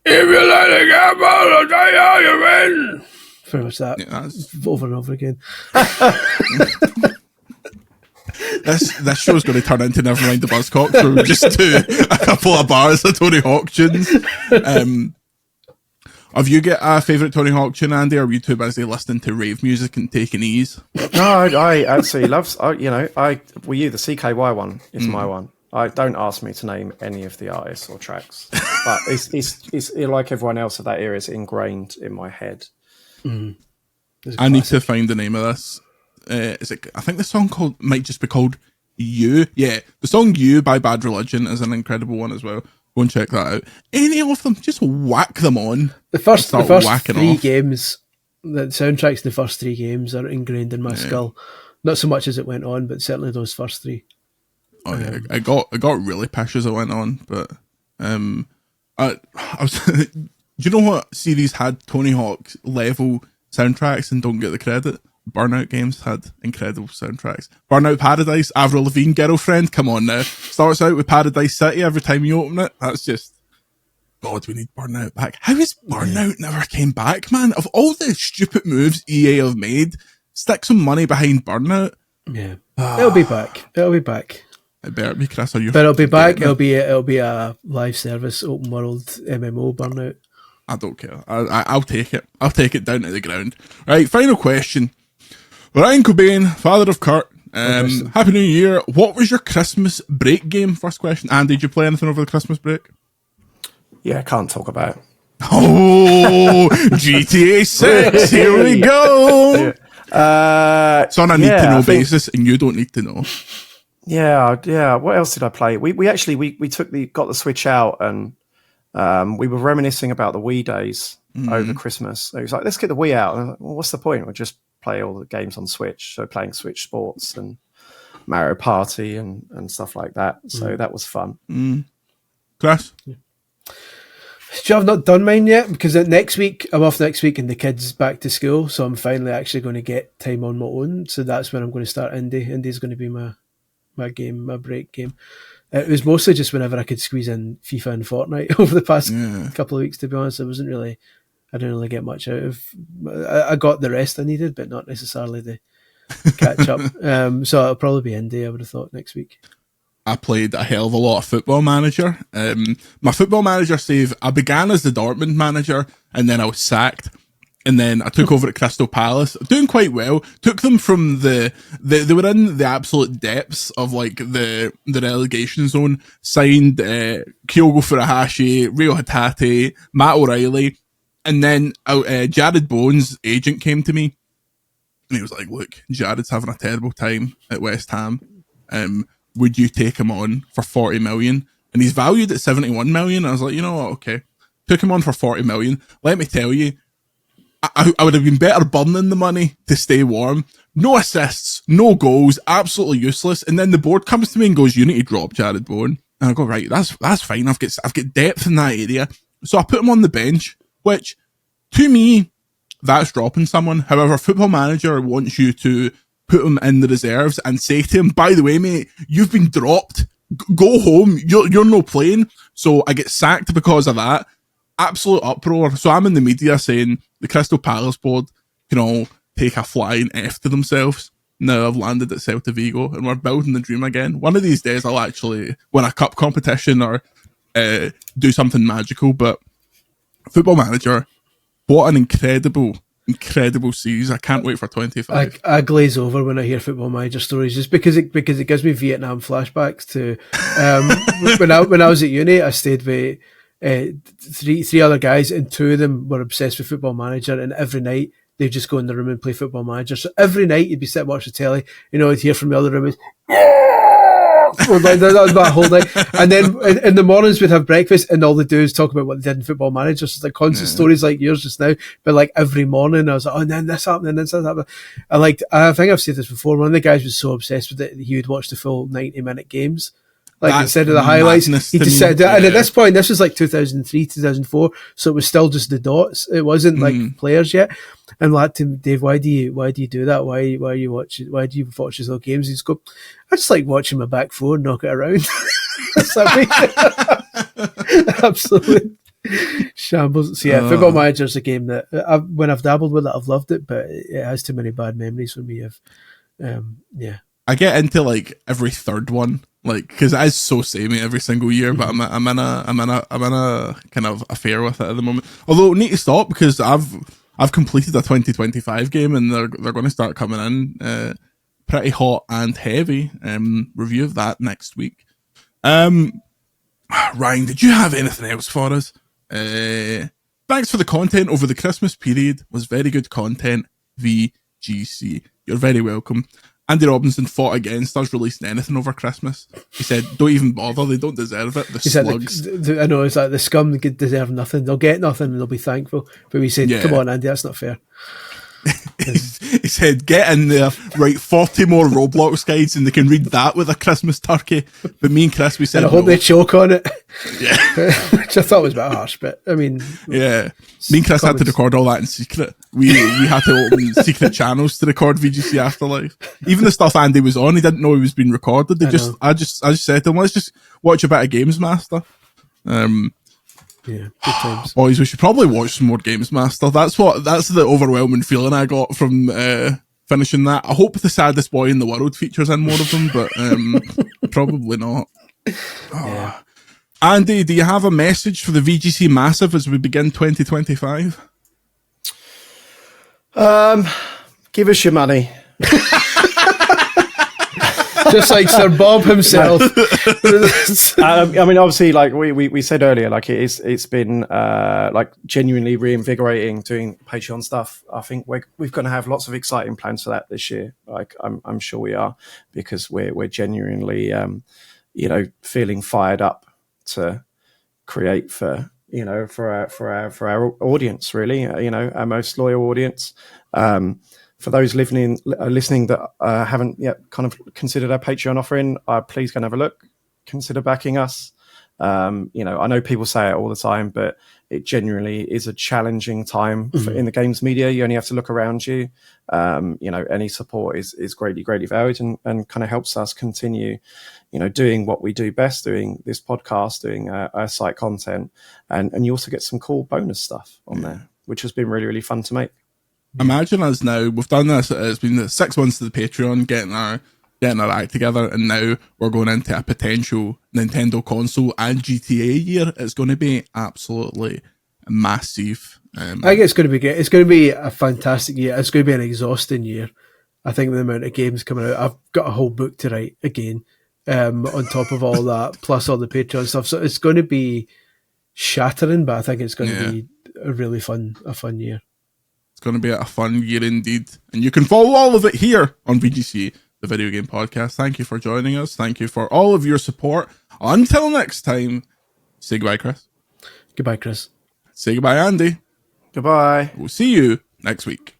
If you like to gamble, I'll tell you how you win. Pretty much that. Yeah, over and over again. This show's going to turn into Nevermind the Buzzcocks, where we just do a couple of bars of Tony Hawk tunes. Have you got a favourite Tony Hawk tune, Andy, or are you too busy listening to rave music and taking ease? No, I absolutely love. The CKY one is my one. Don't ask me to name any of the artists or tracks, but it's like everyone else of that era. It's ingrained in my head. I need to find the name of this. I think the song might just be called You. Yeah, the song You by Bad Religion is an incredible one as well. Go and check that out. Any of them, just whack them on. The first 3 games, the soundtracks to the first 3 games are ingrained in my skull. Not so much as it went on, but certainly those first 3. Oh yeah, I got really pissed as it went on, but I was. Do you know what series had Tony Hawk level soundtracks and don't get the credit? Burnout games had incredible soundtracks. Burnout Paradise, Avril Lavigne, Girlfriend. Come on now, starts out with Paradise City every time you open it. That's just. God, we need Burnout back. How is Burnout never came back, man? Of all the stupid moves EA have made, stick some money behind Burnout. Yeah, it'll be back. It'll be back. It better be, Chris. But it'll be back. It'll be a live service, open world MMO Burnout. I don't care. I'll take it. I'll take it down to the ground. Right, final question. Ryan Cobain, father of Kurt. Happy New Year. What was your Christmas break game? First question. Andy, did you play anything over the Christmas break? Yeah, I can't talk about it. Oh, GTA 6. Here we go. It's on a need-to-know basis, and you don't need to know. Yeah. What else did I play? We actually got the Switch out, and we were reminiscing about the Wii days over Christmas. It was like, let's get the Wii out. And I was like, well, what's the point? We'll just play all the games on Switch. So playing Switch Sports and Mario Party and stuff like that. So that was fun. Chris? I've not done mine yet because next week I'm off next week and the kids back to school, so I'm finally actually going to get time on my own. So that's when I'm going to start Indie. Indie's going to be my break game. It was mostly just whenever I could squeeze in FIFA and Fortnite over the past couple of weeks. To be honest, I didn't really get much out of. I got the rest I needed, but not necessarily the catch up. So it'll probably be Indie. I would have thought next week. I played a hell of a lot of Football Manager. My Football Manager save, I began as the Dortmund manager and then I was sacked. And then I took over at Crystal Palace, doing quite well. Took them from they were in the absolute depths of like the relegation zone. Signed Kyogo Furuhashi, Rio Hatate, Matt O'Reilly, and then Jared Bones' agent came to me, and he was like, "Look, Jared's having a terrible time at West Ham. Would you take him on for 40 million?" And he's valued at 71 million. I was like, you know what? Okay, took him on for 40 million. Let me tell you, I would have been better burning the money to stay warm. No assists, no goals, absolutely useless. And then the board comes to me and goes, "You need to drop Jared Bowen." And I go, "Right, that's fine. I've got depth in that area." So I put him on the bench, which to me, that's dropping someone. However, Football Manager wants you to put him in the reserves and say to him, "By the way, mate, you've been dropped. Go home. You're no playing." So I get sacked because of that. Absolute uproar. So I'm in the media saying the Crystal Palace board can all take a flying F to themselves. Now I've landed at Celta Vigo and we're building the dream again. One of these days I'll actually win a cup competition or do something magical. But Football Manager, what an incredible series. I can't wait for 25. I glaze over when I hear Football Manager stories just because it gives me Vietnam flashbacks to when I was at uni. I stayed with three other guys, and two of them were obsessed with Football Manager, and every night they'd just go in the room and play Football Manager. So every night you'd be sitting watching the telly, you'd hear from the other room, that whole night. And then in the mornings we'd have breakfast and all they do is talk about what they did in Football Manager. So it's like constant stories like yours just now, but like every morning I was like, "Oh, and then this happened, and then this happened." I think I've said this before, one of the guys was so obsessed with it, he would watch the full 90-minute games. Like instead of the highlights, he just said, and at this point, this was like 2003, 2004, so it was still just the dots. It wasn't like players yet. And like to Dave, why do you do that? Why do you watch these little games? He's go, "I just like watching my back four knock it around." Absolutely shambles. So yeah, Football Manager is a game that when I've dabbled with it, I've loved it, but it has too many bad memories for me. I get into like every third one, like because it is so samey every single year. But I'm in a kind of affair with it at the moment. Although I need to stop because I've completed a 2025 game and they're going to start coming in pretty hot and heavy. Review of that next week. Ryan, did you have anything else for us? Thanks for the content over the Christmas period. Was very good content. VGC, you're very welcome. Andy Robinson fought against us releasing anything over Christmas. He said, "Don't even bother. They don't deserve it. The slugs." I know, it's like the scum deserve nothing. They'll get nothing and they'll be thankful. But we said, "Come on, Andy, that's not fair." He said, "Get in there, write 40 more Roblox guides and they can read that with a Christmas turkey." But me and Chris, we said, and I hope they choke on it. Yeah. Which I thought was a bit harsh, but I mean... Yeah. Me and Chris had to record all that in secret. We had to open secret channels to record VGC Afterlife. Even the stuff Andy was on, he didn't know he was being recorded. I just said to him, "Let's just watch a bit of Games Master." Yeah, good times. Boys, we should probably watch some more Games Master. That's the overwhelming feeling I got from finishing that. I hope the saddest boy in the world features in more of them, but probably not. Yeah. Andy, do you have a message for the VGC Massive as we begin 2025? Give us your money. Just like Sir Bob himself. I mean, obviously, like we said earlier, like it's been like genuinely reinvigorating doing Patreon stuff. I think we're going to have lots of exciting plans for that this year. Like I'm sure we are, because we're genuinely feeling fired up to create for our audience, really, our most loyal audience. For those listening that haven't yet kind of considered our Patreon offering, please go and have a look. Consider backing us. I know people say it all the time, but it genuinely is a challenging time in the games media. You only have to look around you. Any support is greatly, greatly valued and kind of helps us continue, doing what we do best, doing this podcast, doing our site content. And you also get some cool bonus stuff on there, which has been really, really fun to make. Imagine us now. We've done this. It's been 6 months to the Patreon, getting our act together, and now we're going into a potential Nintendo console and GTA year. It's going to be absolutely massive. I think it's going to be great. It's going to be a fantastic year. It's going to be an exhausting year. I think the amount of games coming out. I've got a whole book to write again, on top of all that, plus all the Patreon stuff. So it's going to be shattering, but I think it's going to be a really fun year. It's going to be a fun year indeed. And you can follow all of it here on VGC, the Video Game Podcast. Thank you for joining us. Thank you for all of your support. Until next time, say goodbye, Chris. Goodbye, Chris. Say goodbye, Andy. Goodbye. We'll see you next week.